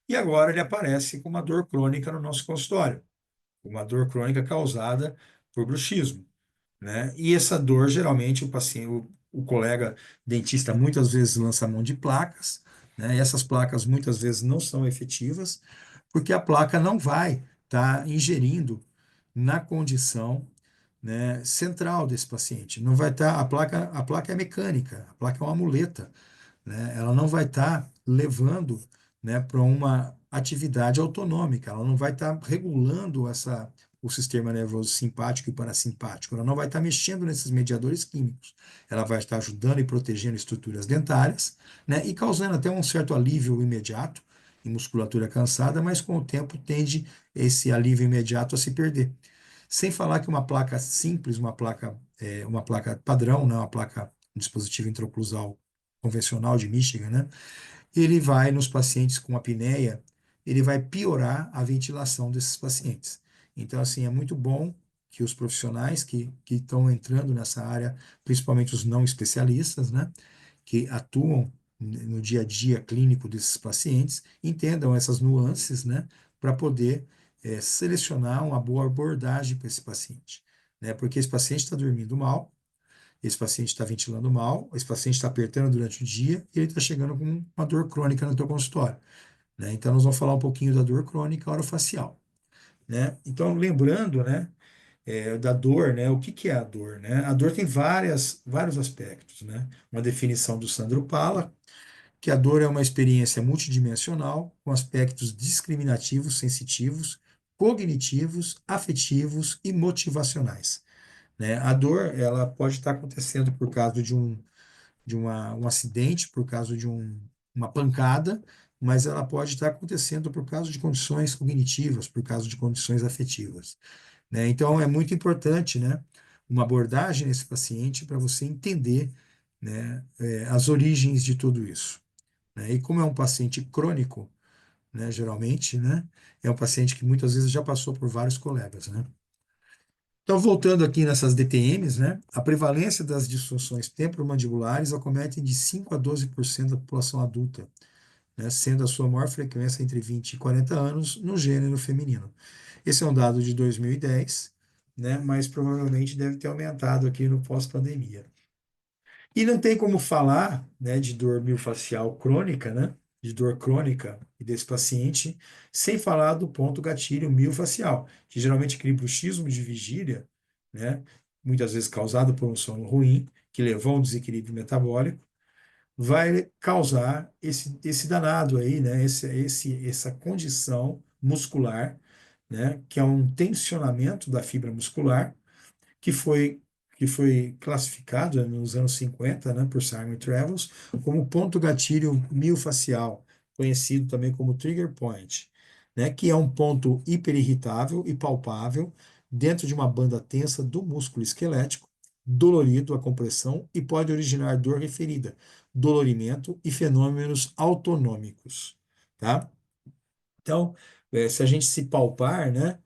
e agora ele aparece com uma dor crônica no nosso consultório, uma dor crônica causada por bruxismo, né? E essa dor, geralmente, o colega dentista muitas vezes lança a mão de placas, né? E essas placas muitas vezes não são efetivas, porque a placa não vai estar ingerindo na condição, né, central desse paciente. Não vai estar, a placa é mecânica, a placa é uma muleta, né? Ela não vai estar levando, né, para uma atividade autonômica, ela não vai estar regulando o sistema nervoso simpático e parasimpático, ela não vai estar mexendo nesses mediadores químicos, ela vai estar ajudando e protegendo estruturas dentárias, né, e causando até um certo alívio imediato em musculatura cansada, mas com o tempo tende esse alívio imediato a se perder. Sem falar que uma placa simples, uma placa padrão, né, uma placa, um dispositivo intraoclusal convencional de Michigan, né? Ele vai nos pacientes com apneia ele vai piorar a ventilação desses pacientes. Então, assim, é muito bom que os profissionais que estão entrando nessa área, principalmente os não especialistas, né, que atuam no dia a dia clínico desses pacientes, entendam essas nuances, né, para poder selecionar uma boa abordagem para esse paciente, né, porque esse paciente está dormindo mal, esse paciente está ventilando mal, esse paciente está apertando durante o dia e ele está chegando com uma dor crônica no teu consultório, né? Então, nós vamos falar um pouquinho da dor crônica orofacial, né? Então, lembrando, né, da dor, né? O que que é a dor, né? A dor tem vários aspectos, né? Uma definição do Sandro Pala, que a dor é uma experiência multidimensional com aspectos discriminativos, sensitivos, cognitivos, afetivos e motivacionais, né? A dor, ela pode estar acontecendo por causa um acidente, por causa uma pancada, mas ela pode estar acontecendo por causa de condições cognitivas, por causa de condições afetivas, né? Então, é muito importante, né, uma abordagem nesse paciente para você entender, né, as origens de tudo isso, né? E como é um paciente crônico, né, geralmente, né, é um paciente que muitas vezes já passou por vários colegas, né? Então, voltando aqui nessas DTMs, né, a prevalência das disfunções temporomandibulares acomete de 5 a 12% da população adulta, né, sendo a sua maior frequência entre 20 e 40 anos no gênero feminino. Esse é um dado de 2010, né, mas provavelmente deve ter aumentado aqui no pós-pandemia. E não tem como falar, né, de dor miofascial crônica, né, de dor crônica desse paciente, sem falar do ponto gatilho miofascial, que geralmente cria bruxismo de vigília, né, muitas vezes causado por um sono ruim, que levou a um desequilíbrio metabólico, vai causar esse danado aí, né, essa condição muscular, né, que é um tensionamento da fibra muscular, que foi, que foi classificado nos anos 50, né, por Simon Travels, como ponto gatilho miofascial, conhecido também como trigger point, né, que é um ponto hiperirritável e palpável dentro de uma banda tensa do músculo esquelético, dolorido a compressão e pode originar dor referida, dolorimento e fenômenos autonômicos, tá? Então, se a gente se palpar, né,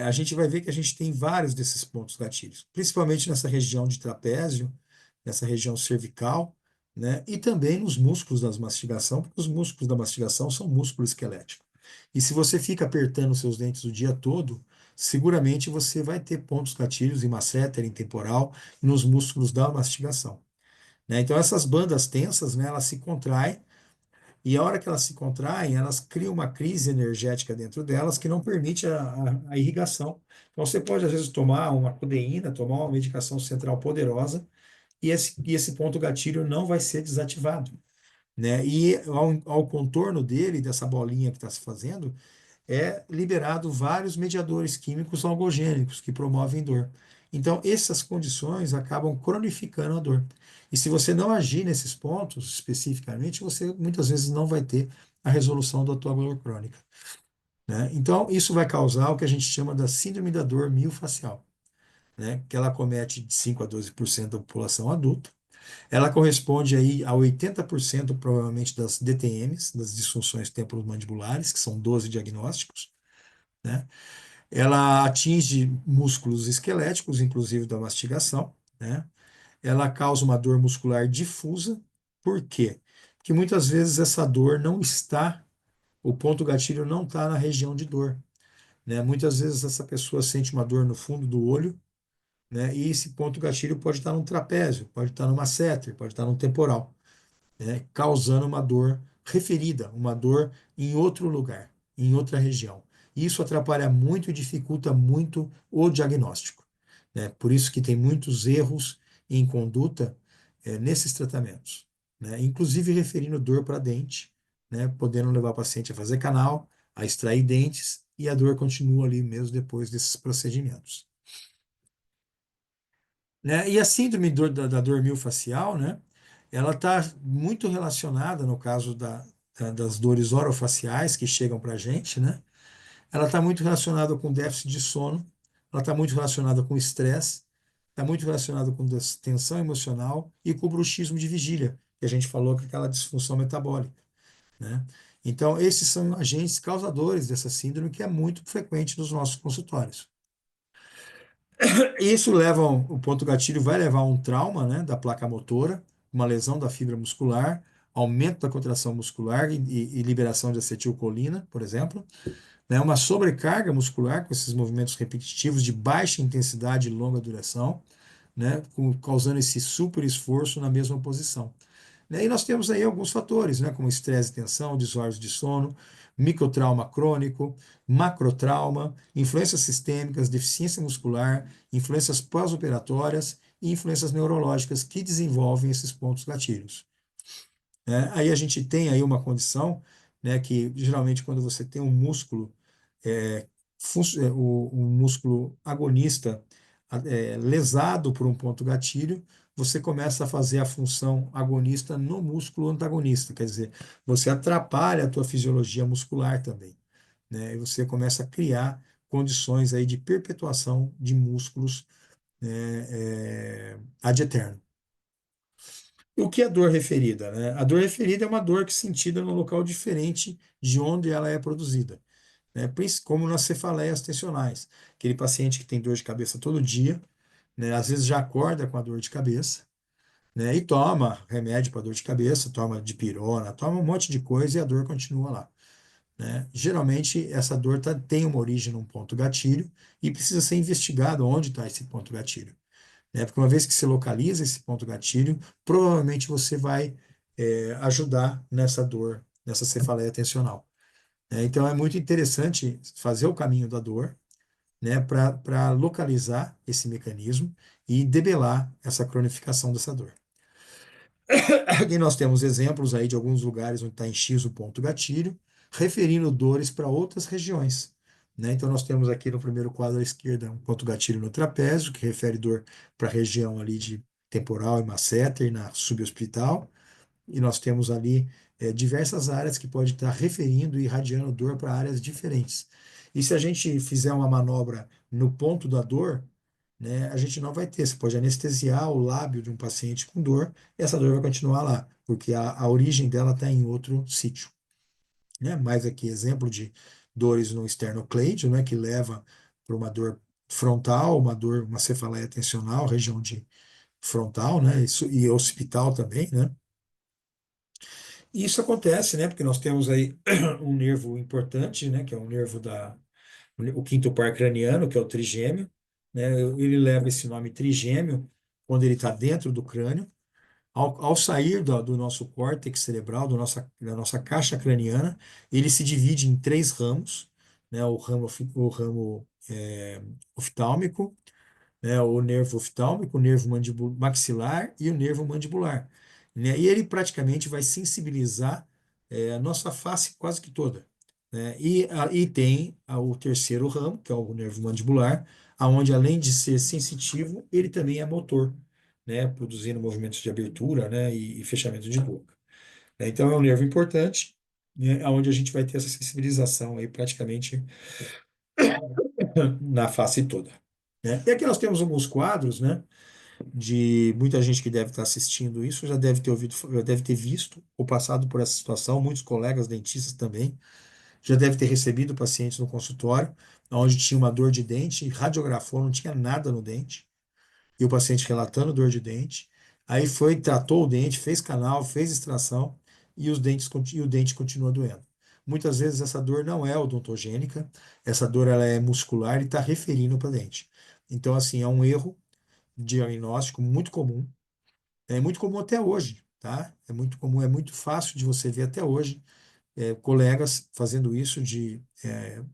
a gente vai ver que a gente tem vários desses pontos gatilhos, principalmente nessa região de trapézio, nessa região cervical, né, e também nos músculos da mastigação, porque os músculos da mastigação são músculo esquelético. E se você fica apertando seus dentes o dia todo, seguramente você vai ter pontos gatilhos em masséter, em temporal, e nos músculos da mastigação, né? Então essas bandas tensas, né, elas se contraem e a hora que elas se contraem, elas criam uma crise energética dentro delas que não permite a irrigação. Então, você pode, às vezes, tomar uma codeína, tomar uma medicação central poderosa, e esse ponto gatilho não vai ser desativado, né? E ao contorno dele, dessa bolinha que está se fazendo, é liberado vários mediadores químicos algogênicos que promovem dor. Então, essas condições acabam cronificando a dor. E se você não agir nesses pontos especificamente, você muitas vezes não vai ter a resolução da tua dor crônica, né? Então, isso vai causar o que a gente chama da síndrome da dor miofascial, né? Que ela comete de 5 a 12% da população adulta. Ela corresponde aí a 80% provavelmente das DTMs, das disfunções temporomandibulares, que são 12 diagnósticos, né? Ela atinge músculos esqueléticos, inclusive da mastigação, né? Ela causa uma dor muscular difusa. Por quê? Porque muitas vezes essa dor não está, o ponto gatilho não está na região de dor, né? Muitas vezes essa pessoa sente uma dor no fundo do olho, né? E esse ponto gatilho pode estar no trapézio, pode estar no masseter, pode estar no temporal, né, causando uma dor referida, uma dor em outro lugar, em outra região. Isso atrapalha muito e dificulta muito o diagnóstico, né? Por isso que tem muitos erros em conduta nesses tratamentos, né? Inclusive referindo dor para dente, né? Podendo levar o paciente a fazer canal, a extrair dentes e a dor continua ali mesmo depois desses procedimentos, né? E a síndrome da dor miofascial, né? Ela está muito relacionada, no caso das dores orofaciais que chegam para a gente, né? Ela está muito relacionada com déficit de sono, ela está muito relacionada com estresse, está muito relacionada com tensão emocional e com o bruxismo de vigília, que a gente falou que é aquela disfunção metabólica, né? Então, esses são agentes causadores dessa síndrome que é muito frequente nos nossos consultórios. Isso leva, o ponto gatilho vai levar a um trauma, né, da placa motora, uma lesão da fibra muscular, aumento da contração muscular e liberação de acetilcolina, por exemplo, né, uma sobrecarga muscular com esses movimentos repetitivos de baixa intensidade e longa duração, né, causando esse super esforço na mesma posição. Né? E nós temos aí alguns fatores, né, como estresse e tensão, desordens de sono, microtrauma crônico, macrotrauma, influências sistêmicas, deficiência muscular, influências pós-operatórias e influências neurológicas que desenvolvem esses pontos gatilhos. Né? Aí a gente tem aí uma condição, né, que geralmente quando você tem um músculo, é, um músculo agonista lesado por um ponto gatilho, você começa a fazer a função agonista no músculo antagonista, quer dizer, você atrapalha a tua fisiologia muscular também, né? E você começa a criar condições aí de perpetuação de músculos ad eterno. O que é dor referida, né? A dor referida é uma dor que é sentida num local diferente de onde ela é produzida, né? Como nas cefaleias tensionais, aquele paciente que tem dor de cabeça todo dia, né? Às vezes já acorda com a dor de cabeça, né? E toma remédio para dor de cabeça, toma dipirona, toma um monte de coisa e a dor continua lá, né? Geralmente essa dor tem uma origem num ponto gatilho e precisa ser investigado onde está esse ponto gatilho, né? Porque uma vez que se localiza esse ponto gatilho, provavelmente você vai ajudar nessa dor, nessa cefaleia tensional, né? Então é muito interessante fazer o caminho da dor, né, para localizar esse mecanismo e debelar essa cronificação dessa dor. Aqui nós temos exemplos aí de alguns lugares onde está em X o ponto gatilho, referindo dores para outras regiões, né? Então nós temos aqui no primeiro quadro à esquerda um ponto gatilho no trapézio, que refere dor para a região ali de temporal e masseter, na suboccipital, e nós temos ali diversas áreas que pode estar referindo e irradiando dor para áreas diferentes. E se a gente fizer uma manobra no ponto da dor, né, a gente não vai ter. Você pode anestesiar o lábio de um paciente com dor, e essa dor vai continuar lá, porque a origem dela está em outro sítio. Né? Mais aqui, exemplo de dores no esternocleido, né, que leva para uma dor frontal, uma dor, uma cefaleia tensional, região de frontal, né, e occipital também, né? E isso acontece, né, porque nós temos aí um nervo importante, né, que é o nervo o quinto par craniano, que é o trigêmeo, né, ele leva esse nome trigêmeo quando ele está dentro do crânio. Ao sair do nosso córtex cerebral, da nossa caixa craniana, ele se divide em três ramos, né, o ramo oftálmico, né, o nervo oftálmico, o nervo maxilar e o nervo mandibular, né, e ele praticamente vai sensibilizar a nossa face quase que toda, né, e tem o terceiro ramo, que é o nervo mandibular, aonde além de ser sensitivo, ele também é motor, né, produzindo movimentos de abertura, né, e fechamento de boca. Então é um nervo importante, né, onde a gente vai ter essa sensibilização aí praticamente na face toda. Né? E aqui nós temos alguns quadros, né, de muita gente que deve estar assistindo isso, já deve ter ouvido, já deve ter visto ou passado por essa situação, muitos colegas dentistas também, já deve ter recebido pacientes no consultório, onde tinha uma dor de dente, radiografou, não tinha nada no dente, e o paciente relatando dor de dente, aí foi, tratou o dente, fez canal, fez extração, e o dente continua doendo. Muitas vezes essa dor não é odontogênica, essa dor ela é muscular e está referindo para o dente. Então, assim, é um erro diagnóstico muito comum até hoje, tá? É muito comum, é muito fácil de você ver até hoje colegas fazendo isso,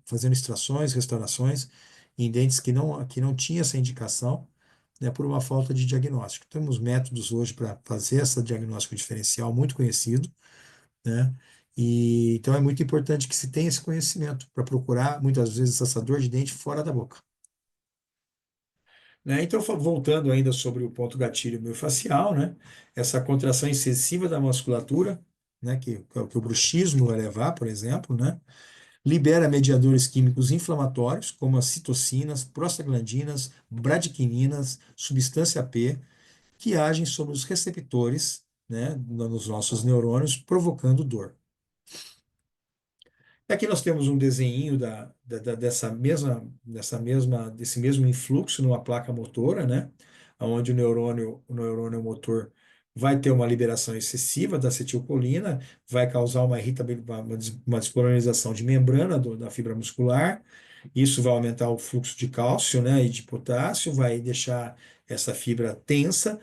fazendo extrações, restaurações em dentes que não tinha essa indicação, né, por uma falta de diagnóstico. Temos métodos hoje para fazer esse diagnóstico diferencial muito conhecido, né? E então é muito importante que se tenha esse conhecimento para procurar muitas vezes essa dor de dente fora da boca. Né? Então, voltando ainda sobre o ponto gatilho miofascial, né? Essa contração excessiva da musculatura, né? Que o bruxismo vai levar, por exemplo, né? Libera mediadores químicos inflamatórios, como as citocinas, prostaglandinas, bradicininas, substância P, que agem sobre os receptores, né? Nos nossos neurônios, provocando dor. Aqui nós temos um desenho desse mesmo influxo numa placa motora, né? Onde o neurônio motor vai ter uma liberação excessiva da acetilcolina, vai causar uma irritabilidade, uma despolarização de membrana da fibra muscular. Isso vai aumentar o fluxo de cálcio, né, e de potássio, vai deixar essa fibra tensa.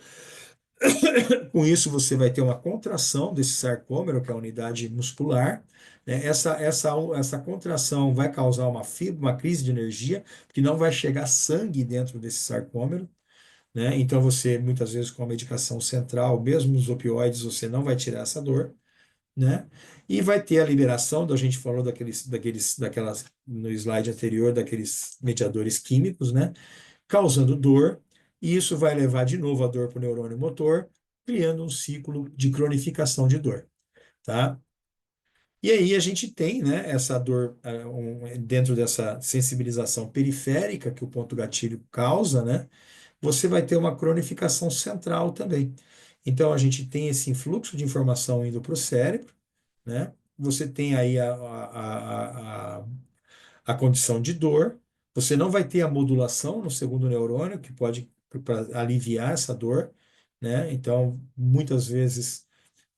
Com isso, você vai ter uma contração desse sarcômero, que é a unidade muscular, né? Essa contração vai causar uma crise de energia, porque não vai chegar sangue dentro desse sarcômero, né? Então, você, muitas vezes, com a medicação central, mesmo os opioides, você não vai tirar essa dor, né? E vai ter a liberação, a gente falou no slide anterior, daqueles mediadores químicos, né? Causando dor, e isso vai levar de novo a dor para o neurônio motor, criando um ciclo de cronificação de dor, tá? E aí a gente tem, né, essa dor dentro dessa sensibilização periférica que o ponto gatilho causa, né? Você vai ter uma cronificação central também. Então a gente tem esse influxo de informação indo para o cérebro, né? Você tem aí a condição de dor. Você não vai ter a modulação no segundo neurônio, que pode para aliviar essa dor, né? Então, muitas vezes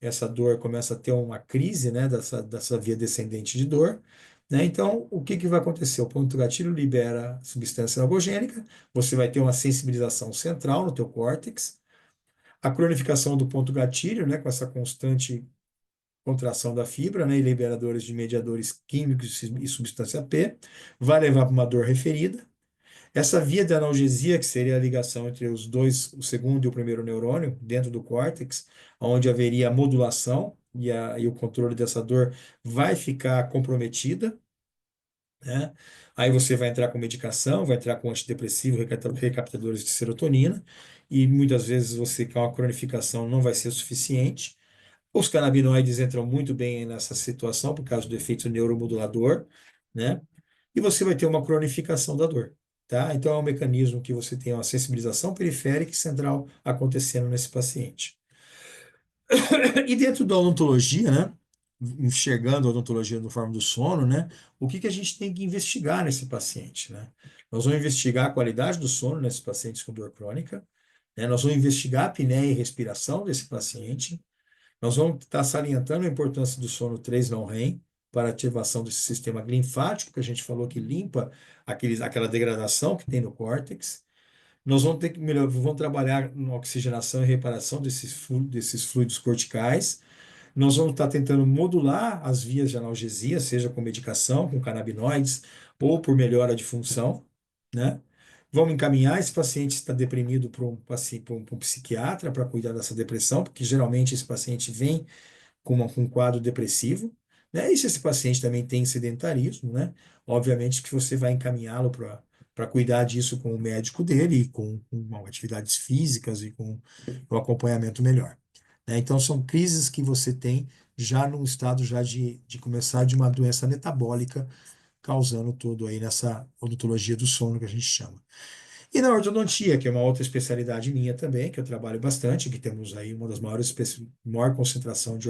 essa dor começa a ter uma crise, né, dessa via descendente de dor, né? Então, o que que vai acontecer? O ponto gatilho libera substância neurogênica, você vai ter uma sensibilização central no teu córtex, a cronificação do ponto gatilho, né, com essa constante contração da fibra, né, e liberadores de mediadores químicos e substância P, vai levar para uma dor referida. Essa via de analgesia, que seria a ligação entre os dois, o segundo e o primeiro neurônio, dentro do córtex, onde haveria a modulação e o controle dessa dor vai ficar comprometida, né? Aí você vai entrar com medicação, vai entrar com antidepressivo, recaptadores de serotonina, e muitas vezes você com a cronificação não vai ser suficiente. Os canabinoides entram muito bem nessa situação por causa do efeito neuromodulador, né? E você vai ter uma cronificação da dor, tá? Então é um mecanismo que você tem uma sensibilização periférica e central acontecendo nesse paciente. E dentro da odontologia, né? Enxergando a odontologia no forma do sono, né? O que que a gente tem que investigar nesse paciente, né? Nós vamos investigar a qualidade do sono nesses pacientes com dor crônica, né? Nós vamos investigar a apneia e respiração desse paciente. Nós vamos estar salientando a importância do sono 3 não REM para a ativação desse sistema linfático, que a gente falou que limpa aquela degradação que tem no córtex. Nós vamos ter que vamos trabalhar na oxigenação e reparação desses fluidos corticais. Nós vamos estar tentando modular as vias de analgesia, seja com medicação, com canabinoides, ou por melhora de função, né? Vamos encaminhar esse paciente que está deprimido para um psiquiatra para cuidar dessa depressão, porque geralmente esse paciente vem com um quadro depressivo, né? E se esse paciente também tem sedentarismo, né? Obviamente que você vai encaminhá-lo para cuidar disso com o médico dele, com atividades físicas e com o acompanhamento melhor, né? Então, são crises que você tem já num estado já de começar de uma doença metabólica, causando tudo aí nessa odontologia do sono que a gente chama. E na ortodontia, que é uma outra especialidade minha também, que eu trabalho bastante, que temos aí uma das maior concentração de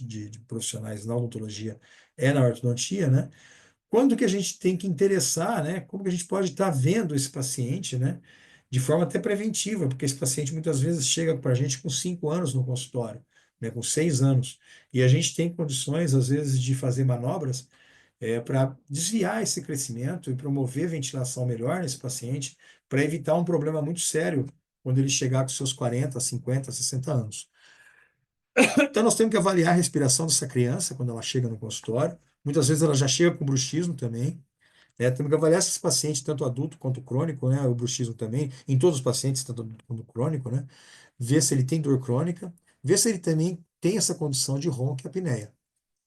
de profissionais na odontologia é na ortodontia, né? Quando que a gente tem que interessar, né? Como que a gente pode estar vendo esse paciente, né? De forma até preventiva, porque esse paciente muitas vezes chega para a gente com 5 anos no consultório, né? Com 6 anos. E a gente tem condições, às vezes, de fazer manobras para desviar esse crescimento e promover ventilação melhor nesse paciente, para evitar um problema muito sério quando ele chegar com seus 40, 50, 60 anos. Então, nós temos que avaliar a respiração dessa criança quando ela chega no consultório. Muitas vezes ela já chega com bruxismo também, né? Temos que avaliar se esse paciente, tanto adulto quanto crônico, né? O bruxismo também, em todos os pacientes, tanto adulto quanto crônico, né? Ver se ele tem dor crônica, ver se ele também tem essa condição de ronco e apneia,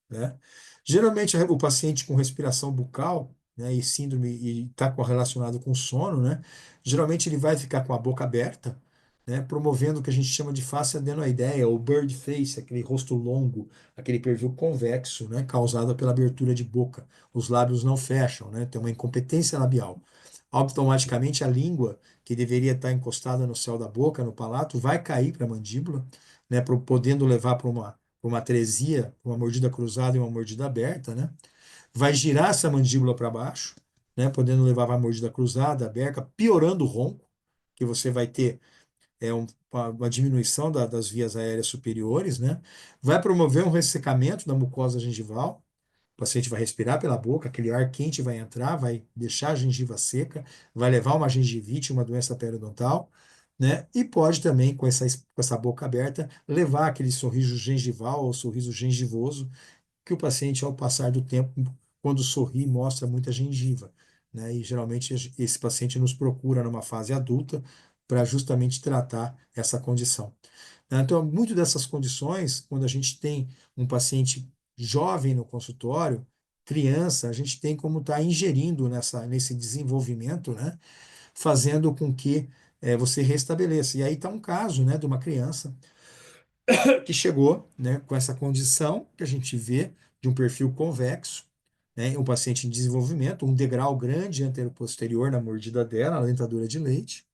né? Geralmente, o paciente com respiração bucal, né, e síndrome, e está relacionado com sono, né, geralmente ele vai ficar com a boca aberta, né, promovendo o que a gente chama de face adenoideia, ou bird face, aquele rosto longo, aquele perfil convexo, né, causado pela abertura de boca. Os lábios não fecham, né, tem uma incompetência labial. Automaticamente, a língua, que deveria estar encostada no céu da boca, no palato, vai cair para a mandíbula, né, podendo levar para uma atresia, uma mordida cruzada e uma mordida aberta, né? vai girar essa mandíbula para baixo, né, podendo levar a mordida cruzada, aberta, piorando o ronco, que você vai ter uma diminuição das vias aéreas superiores, né? Vai promover um ressecamento da mucosa gengival. O paciente vai respirar pela boca, aquele ar quente vai entrar, vai deixar a gengiva seca, vai levar uma gengivite, uma doença periodontal, né? E pode também, com essa boca aberta, levar aquele sorriso gengival ou sorriso gengivoso, que o paciente, ao passar do tempo, quando sorri, mostra muita gengiva, né? E geralmente esse paciente nos procura numa fase adulta para justamente tratar essa condição. Então, muito dessas condições, quando a gente tem um paciente jovem no consultório, criança, a gente tem como estar ingerindo nesse desenvolvimento, né? Fazendo com que você restabeleça. E aí está um caso, né, de uma criança que chegou, né, com essa condição que a gente vê de um perfil convexo, né, um paciente em desenvolvimento, um degrau grande anteroposterior na mordida dela, na dentadura de leite,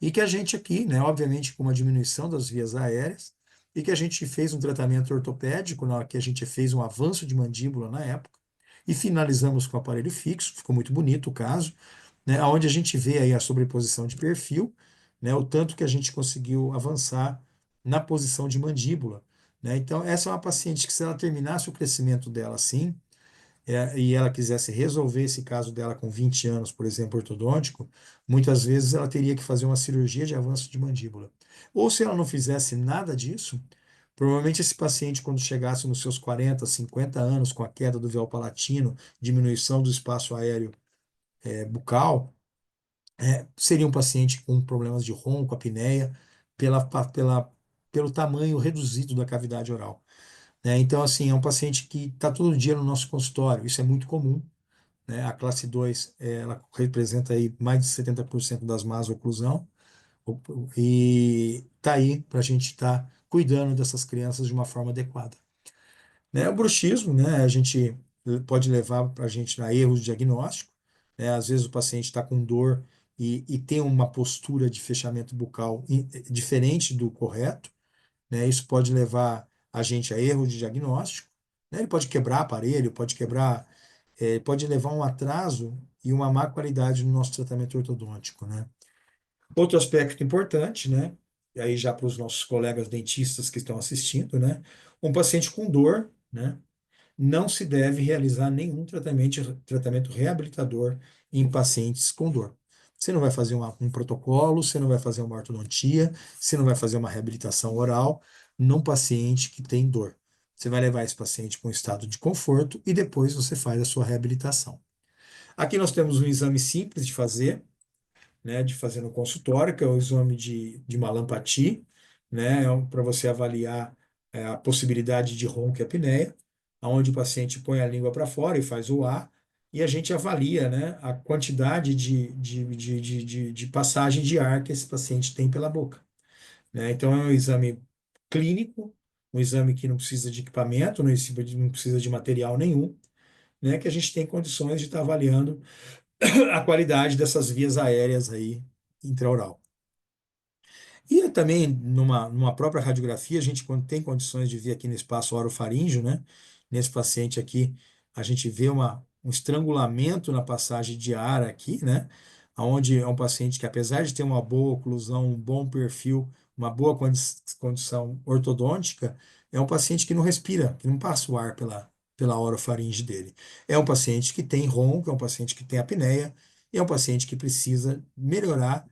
e que a gente aqui, né, obviamente com uma diminuição das vias aéreas, e que a gente fez um tratamento ortopédico, na hora que a gente fez um avanço de mandíbula na época, e finalizamos com o aparelho fixo, ficou muito bonito o caso, né, onde a gente vê aí a sobreposição de perfil, né, o tanto que a gente conseguiu avançar na posição de mandíbula, né? Então, essa é uma paciente que, se ela terminasse o crescimento dela assim, e ela quisesse resolver esse caso dela com 20 anos, por exemplo, ortodôntico, muitas vezes ela teria que fazer uma cirurgia de avanço de mandíbula. Ou se ela não fizesse nada disso, provavelmente esse paciente, quando chegasse nos seus 40, 50 anos, com a queda do véu palatino, diminuição do espaço aéreo bucal, seria um paciente com problemas de ronco, apneia, pela, pa- pela, pelo tamanho reduzido da cavidade oral, né? Então, assim, é um paciente que está todo dia no nosso consultório, isso é muito comum, né? A classe 2 ela representa aí mais de 70% das más oclusão, e está aí para a gente estar cuidando dessas crianças de uma forma adequada. Né? O bruxismo, né, a gente pode levar para a gente a erros de diagnóstico, né? Às vezes o paciente está com dor e tem uma postura de fechamento bucal diferente do correto, né? Isso pode levar a gente a erro de diagnóstico, né? Ele pode quebrar aparelho, pode levar a um atraso e uma má qualidade no nosso tratamento ortodôntico, né? Outro aspecto importante, né? E aí já para os nossos colegas dentistas que estão assistindo, né? Um paciente com dor, né? Não se deve realizar nenhum tratamento reabilitador em pacientes com dor. Você não vai fazer um protocolo, você não vai fazer uma ortodontia, você não vai fazer uma reabilitação oral num paciente que tem dor. Você vai levar esse paciente para um estado de conforto e depois você faz a sua reabilitação. Aqui nós temos um exame simples de fazer, né, de fazer no consultório, que é o exame de Mallampati, né, para você avaliar a possibilidade de ronco e apneia, onde o paciente põe a língua para fora e faz o A, e a gente avalia, né, a quantidade de passagem de ar que esse paciente tem pela boca, né? Então é um exame clínico, um exame que não precisa de equipamento, não precisa de material nenhum, né, que a gente tem condições de estar avaliando a qualidade dessas vias aéreas aí intraoral. E também, numa própria radiografia, a gente, quando tem condições de ver aqui no espaço orofaríngeo, né? Nesse paciente aqui, a gente vê um estrangulamento na passagem de ar aqui, né? Onde é um paciente que, apesar de ter uma boa oclusão, um bom perfil, uma boa condição ortodôntica, é um paciente que não respira, que não passa o ar pela orofaringe dele. É um paciente que tem ronco, é um paciente que tem apneia, e é um paciente que precisa melhorar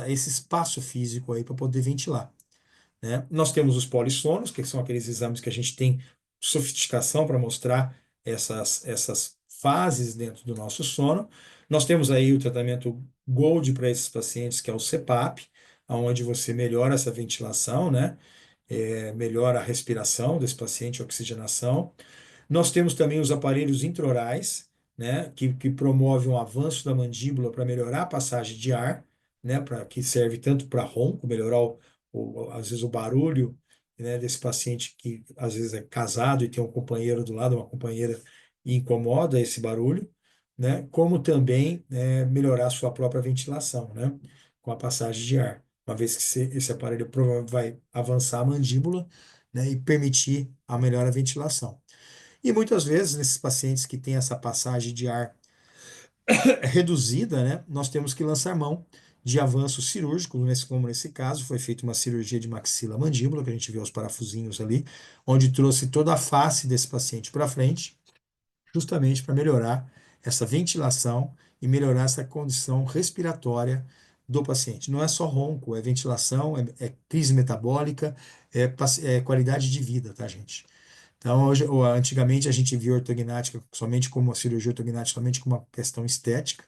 esse espaço físico aí para poder ventilar, né? Nós temos os polissonos, que são aqueles exames que a gente tem sofisticação para mostrar essas fases dentro do nosso sono. Nós temos aí o tratamento Gold para esses pacientes, que é o CPAP, onde você melhora essa ventilação, né? Melhora a respiração desse paciente, a oxigenação. Nós temos também os aparelhos intraorais, né, que promove um avanço da mandíbula para melhorar a passagem de ar, né, que serve tanto para ronco, melhorar às vezes o barulho, né, desse paciente que às vezes é casado e tem um companheiro do lado, uma companheira, e incomoda esse barulho, né, como também melhorar a sua própria ventilação, né, com a passagem de ar, uma vez que esse aparelho vai avançar a mandíbula, né, e permitir a melhor ventilação. E muitas vezes, nesses pacientes que têm essa passagem de ar reduzida, né, nós temos que lançar mão de avanços cirúrgicos, como nesse caso, foi feita uma cirurgia de maxila-mandíbula, que a gente vê os parafusinhos ali, onde trouxe toda a face desse paciente para frente, justamente para melhorar essa ventilação e melhorar essa condição respiratória do paciente. Não é só ronco, é ventilação, é crise metabólica, é qualidade de vida, tá, gente? Então, hoje, ou antigamente a gente via ortognática somente como uma cirurgia ortognática, somente como uma questão estética,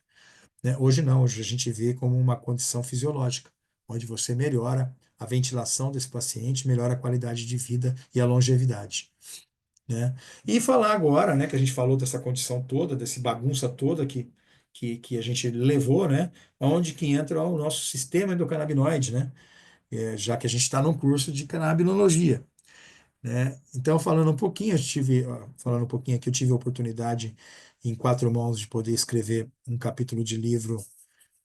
né? Hoje não, hoje a gente vê como uma condição fisiológica, onde você melhora a ventilação desse paciente, melhora a qualidade de vida e a longevidade, né? E falar agora, né, que a gente falou dessa condição toda, dessa bagunça toda que a gente levou, né, onde que entra o nosso sistema endocannabinoide, né? Já que a gente está num curso de canabinologia, né? Então, falando um pouquinho aqui, eu tive a oportunidade em quatro mãos de poder escrever um capítulo de livro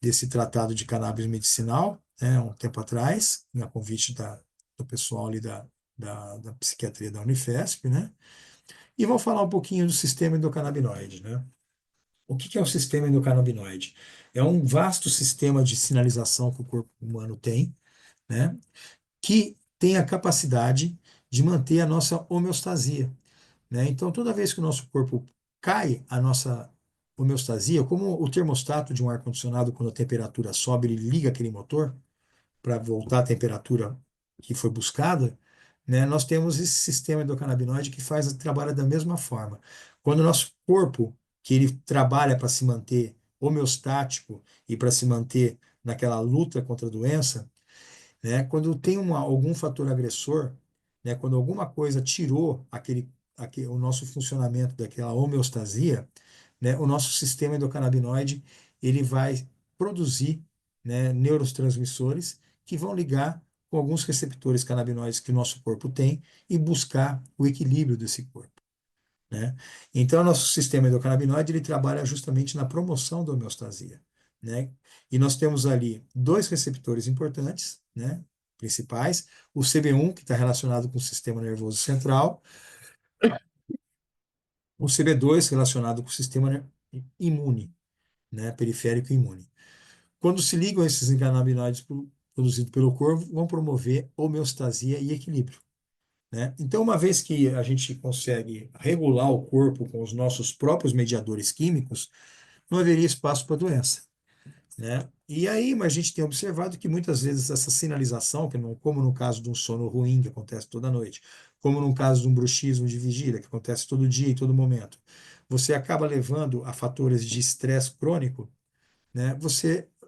desse tratado de cannabis medicinal, né, um tempo atrás, a convite do pessoal ali da psiquiatria da Unifesp, né? E vou falar um pouquinho do sistema endocannabinoide, né? O que é o sistema endocannabinoide? É um vasto sistema de sinalização que o corpo humano tem, né? Que tem a capacidade de manter a nossa homeostasia, né? Então, toda vez que o nosso corpo cai a nossa homeostasia, como o termostato de um ar-condicionado, quando a temperatura sobe, ele liga aquele motor para voltar à temperatura que foi buscada, né? Nós temos esse sistema endocannabinoide que trabalha da mesma forma. Quando o nosso corpo, que ele trabalha para se manter homeostático e para se manter naquela luta contra a doença, né? Quando tem algum fator agressor, né? Quando alguma coisa tirou o nosso funcionamento daquela homeostasia, né? O nosso sistema endocannabinoide ele vai produzir, né, neurotransmissores que vão ligar com alguns receptores canabinoides que o nosso corpo tem e buscar o equilíbrio desse corpo, né? Então, nosso sistema endocannabinoide ele trabalha justamente na promoção da homeostasia, né? E nós temos ali dois receptores importantes, né? Principais, o CB1, que está relacionado com o sistema nervoso central, o CB2, relacionado com o sistema imune, né? Periférico imune. Quando se ligam esses cannabinoides produzidos pelo corpo, vão promover homeostasia e equilíbrio, né? Então, uma vez que a gente consegue regular o corpo com os nossos próprios mediadores químicos, não haveria espaço para doença, né? E aí, mas a gente tem observado que muitas vezes essa sinalização, que não, como no caso de um sono ruim que acontece toda noite, como no caso de um bruxismo de vigília que acontece todo dia e todo momento, você acaba levando a fatores de estresse crônico, né?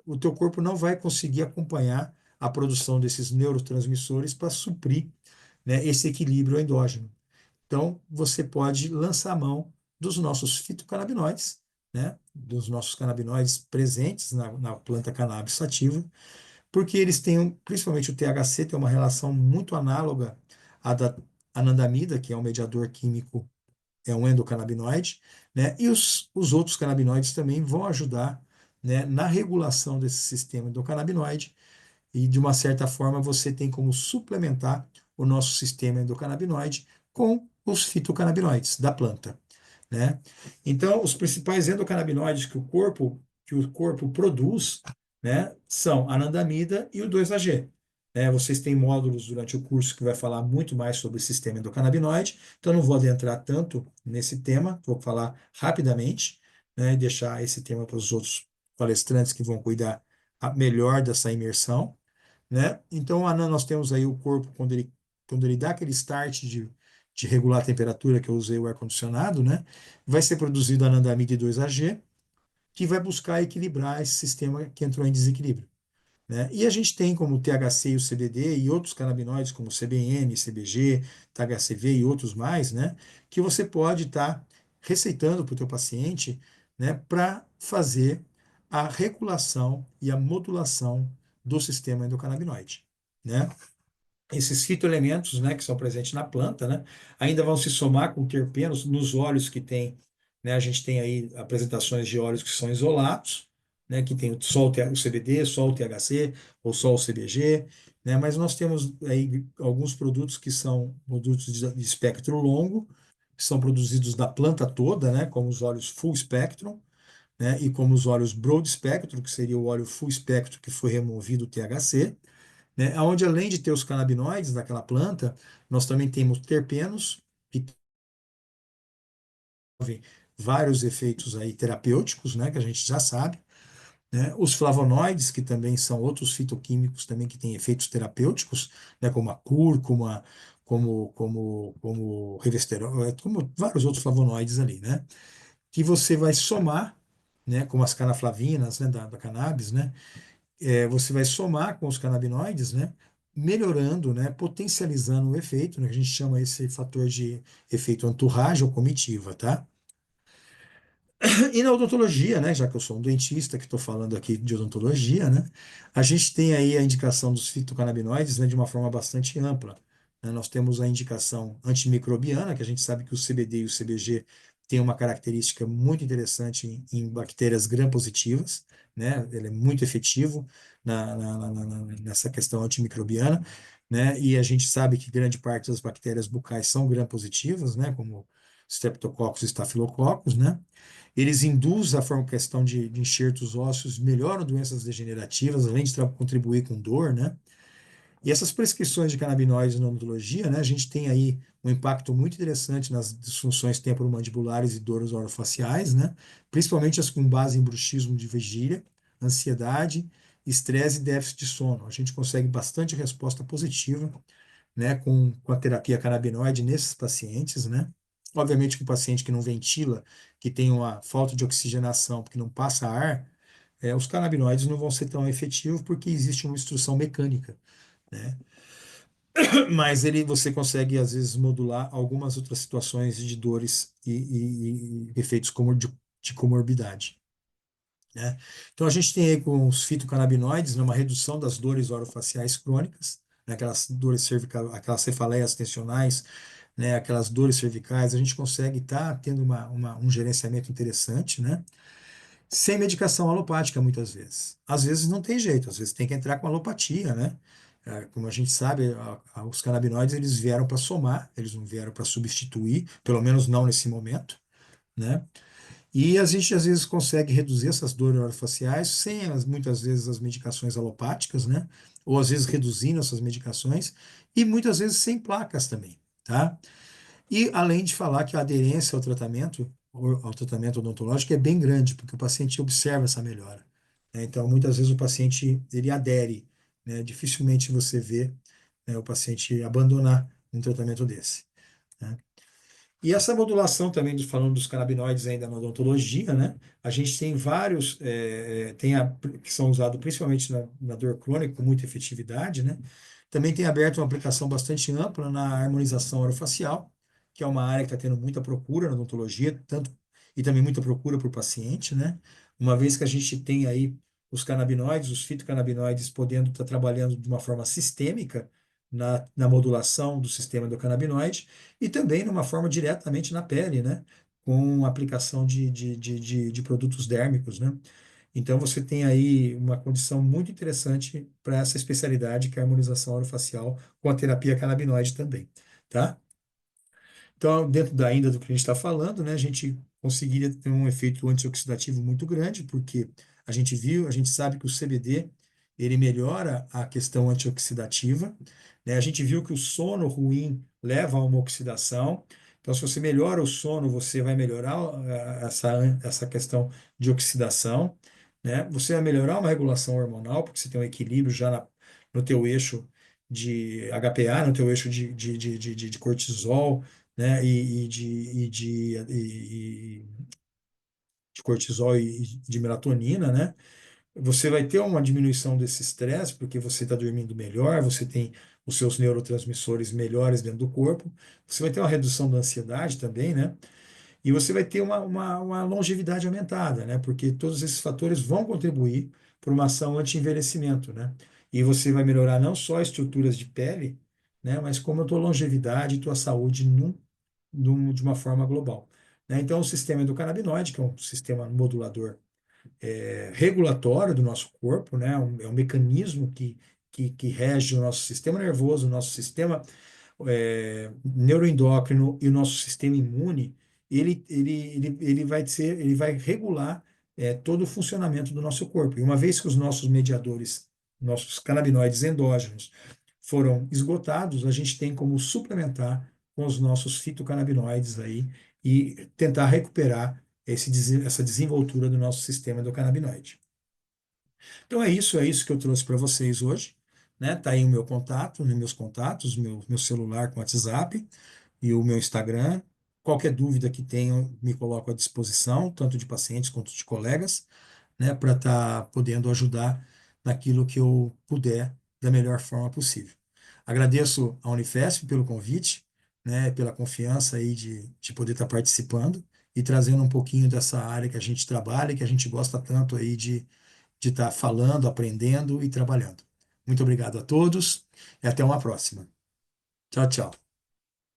O teu corpo não vai conseguir acompanhar a produção desses neurotransmissores para suprir, né, esse equilíbrio endógeno. Então, você pode lançar mão dos nossos fitocannabinoides, né, dos nossos canabinoides presentes na planta cannabis sativa, porque eles têm, principalmente o THC, tem uma relação muito análoga à da anandamida, que é um mediador químico, é um endocannabinoide, né, e os outros canabinoides também vão ajudar, né, na regulação desse sistema endocannabinoide, e de uma certa forma você tem como suplementar o nosso sistema endocannabinoide com os fitocannabinoides da planta, né? Então, os principais endocannabinoides que o corpo produz, né, são a anandamida e o 2-AG. Né? Vocês têm módulos durante o curso que vai falar muito mais sobre o sistema endocannabinoide, então não vou adentrar tanto nesse tema, vou falar rapidamente, né, e deixar esse tema para os outros palestrantes que vão cuidar melhor dessa imersão, né? Então, nós temos aí o corpo, quando ele dá aquele start de regular a temperatura, que eu usei o ar-condicionado, né? Vai ser produzido a anandamida 2-AG, que vai buscar equilibrar esse sistema que entrou em desequilíbrio, né? E a gente tem como o THC e o CBD e outros canabinoides, como CBN, CBG, THCV e outros mais, né? Que você pode estar receitando para o teu paciente, né? Para fazer a regulação e a modulação do sistema endocannabinoide, né? Esses fitoelementos, né, que são presentes na planta, né, ainda vão se somar com terpenos nos óleos que tem, né, a gente tem aí apresentações de óleos que são isolados, né, que tem só o CBD, só o THC ou só o CBG, né, mas nós temos aí alguns produtos que são produtos de espectro longo, que são produzidos da planta toda, né, como os óleos full spectrum, né, e como os óleos broad spectrum, que seria o óleo full spectrum que foi removido o THC, né, onde além de ter os canabinoides daquela planta, nós também temos terpenos, que têm vários efeitos aí terapêuticos, né, que a gente já sabe, né, os flavonoides, que também são outros fitoquímicos também que têm efeitos terapêuticos, né, como a cúrcuma, como revesterol, como vários outros flavonoides ali, né, que você vai somar, né, como as canaflavinas, né, da cannabis, né, você vai somar com os canabinoides, né, melhorando, né, potencializando o efeito, né, que a gente chama esse fator de efeito entourage ou comitiva, tá? E na odontologia, né, já que eu sou um dentista que estou falando aqui de odontologia, né, a gente tem aí a indicação dos fitocannabinoides, né, de uma forma bastante ampla, né? Nós temos a indicação antimicrobiana, que a gente sabe que o CBD e o CBG têm uma característica muito interessante em bactérias gram-positivas, né? Ele é muito efetivo nessa questão antimicrobiana, né? E a gente sabe que grande parte das bactérias bucais são gram-positivas, né? Como Streptococcus e Staphylococcus, né? Eles induzem a forma questão de enxertos ósseos, melhoram doenças degenerativas, além de contribuir com dor, né? E essas prescrições de canabinoides na odontologia, né, a gente tem aí um impacto muito interessante nas disfunções temporomandibulares e dores orofaciais, né? Principalmente as com base em bruxismo de vigília, ansiedade, estresse e déficit de sono. A gente consegue bastante resposta positiva, né, com a terapia canabinoide nesses pacientes, né? Obviamente que o paciente que não ventila, que tem uma falta de oxigenação, porque não passa ar, os canabinoides não vão ser tão efetivos porque existe uma obstrução mecânica, né? Mas você consegue, às vezes, modular algumas outras situações de dores e efeitos de comorbidade, né? Então, a gente tem aí com os fitocannabinoides, né, uma redução das dores orofaciais crônicas, né, aquelas dores cervicais, aquelas cefaleias tensionais, né, aquelas dores cervicais, a gente consegue estar tendo um gerenciamento interessante, né? Sem medicação alopática, muitas vezes. Às vezes não tem jeito, às vezes tem que entrar com alopatia, né? Como a gente sabe, os canabinoides eles vieram para somar, eles não vieram para substituir, pelo menos não nesse momento, né? E a gente às vezes consegue reduzir essas dores orofaciais sem muitas vezes as medicações alopáticas, né? Ou às vezes reduzindo essas medicações e muitas vezes sem placas também, tá? E além de falar que a aderência ao tratamento odontológico é bem grande, porque o paciente observa essa melhora, né? Então, muitas vezes o paciente ele adere, né? Dificilmente você vê, né, o paciente abandonar um tratamento desse, né? E essa modulação também, falando dos canabinoides ainda na odontologia, né? A gente tem vários, que são usados principalmente na dor crônica com muita efetividade, né? Também tem aberto uma aplicação bastante ampla na harmonização orofacial, que é uma área que está tendo muita procura na odontologia, tanto e também muita procura por paciente, né? Uma vez que a gente tem aí os canabinoides, os fitocannabinoides podendo estar trabalhando de uma forma sistêmica na modulação do sistema endocannabinoide, e também numa forma diretamente na pele, né? Com aplicação de produtos dérmicos, né? Então você tem aí uma condição muito interessante para essa especialidade que é a harmonização orofacial com a terapia canabinoide também, tá? Então, dentro ainda do que a gente está falando, né, a gente conseguiria ter um efeito antioxidativo muito grande, porque a gente sabe que o CBD ele melhora a questão antioxidativa, né? A gente viu que o sono ruim leva a uma oxidação. Então, se você melhora o sono, você vai melhorar essa questão de oxidação, né? Você vai melhorar uma regulação hormonal, porque você tem um equilíbrio já no teu eixo de HPA, no teu eixo de cortisol, né, de cortisol e de melatonina, né? Você vai ter uma diminuição desse estresse, porque você está dormindo melhor, você tem os seus neurotransmissores melhores dentro do corpo, você vai ter uma redução da ansiedade também, né? E você vai ter uma longevidade aumentada, né? Porque todos esses fatores vão contribuir para uma ação anti-envelhecimento, né? E você vai melhorar não só estruturas de pele, né? Mas como a tua longevidade e tua saúde de uma forma global, né? Então, o sistema endocannabinoide, que é um sistema modulador regulatório do nosso corpo, né? É um mecanismo que rege o nosso sistema nervoso, o nosso sistema neuroendócrino e o nosso sistema imune, ele vai regular todo o funcionamento do nosso corpo. E uma vez que os nossos mediadores, nossos canabinoides endógenos, foram esgotados, a gente tem como suplementar com os nossos fitocannabinoides aí e tentar recuperar essa desenvoltura do nosso sistema endocannabinoide. Então é isso que eu trouxe para vocês hoje, né? Tá aí o meu contato, né, meus contatos, meu celular com WhatsApp e o meu Instagram. Qualquer dúvida que tenham, me coloco à disposição, tanto de pacientes quanto de colegas, né, para estar podendo ajudar naquilo que eu puder da melhor forma possível. Agradeço à Unifesp pelo convite, né, pela confiança aí de poder estar participando e trazendo um pouquinho dessa área que a gente trabalha e que a gente gosta tanto aí de estar falando, aprendendo e trabalhando. Muito obrigado a todos e até uma próxima. Tchau, tchau.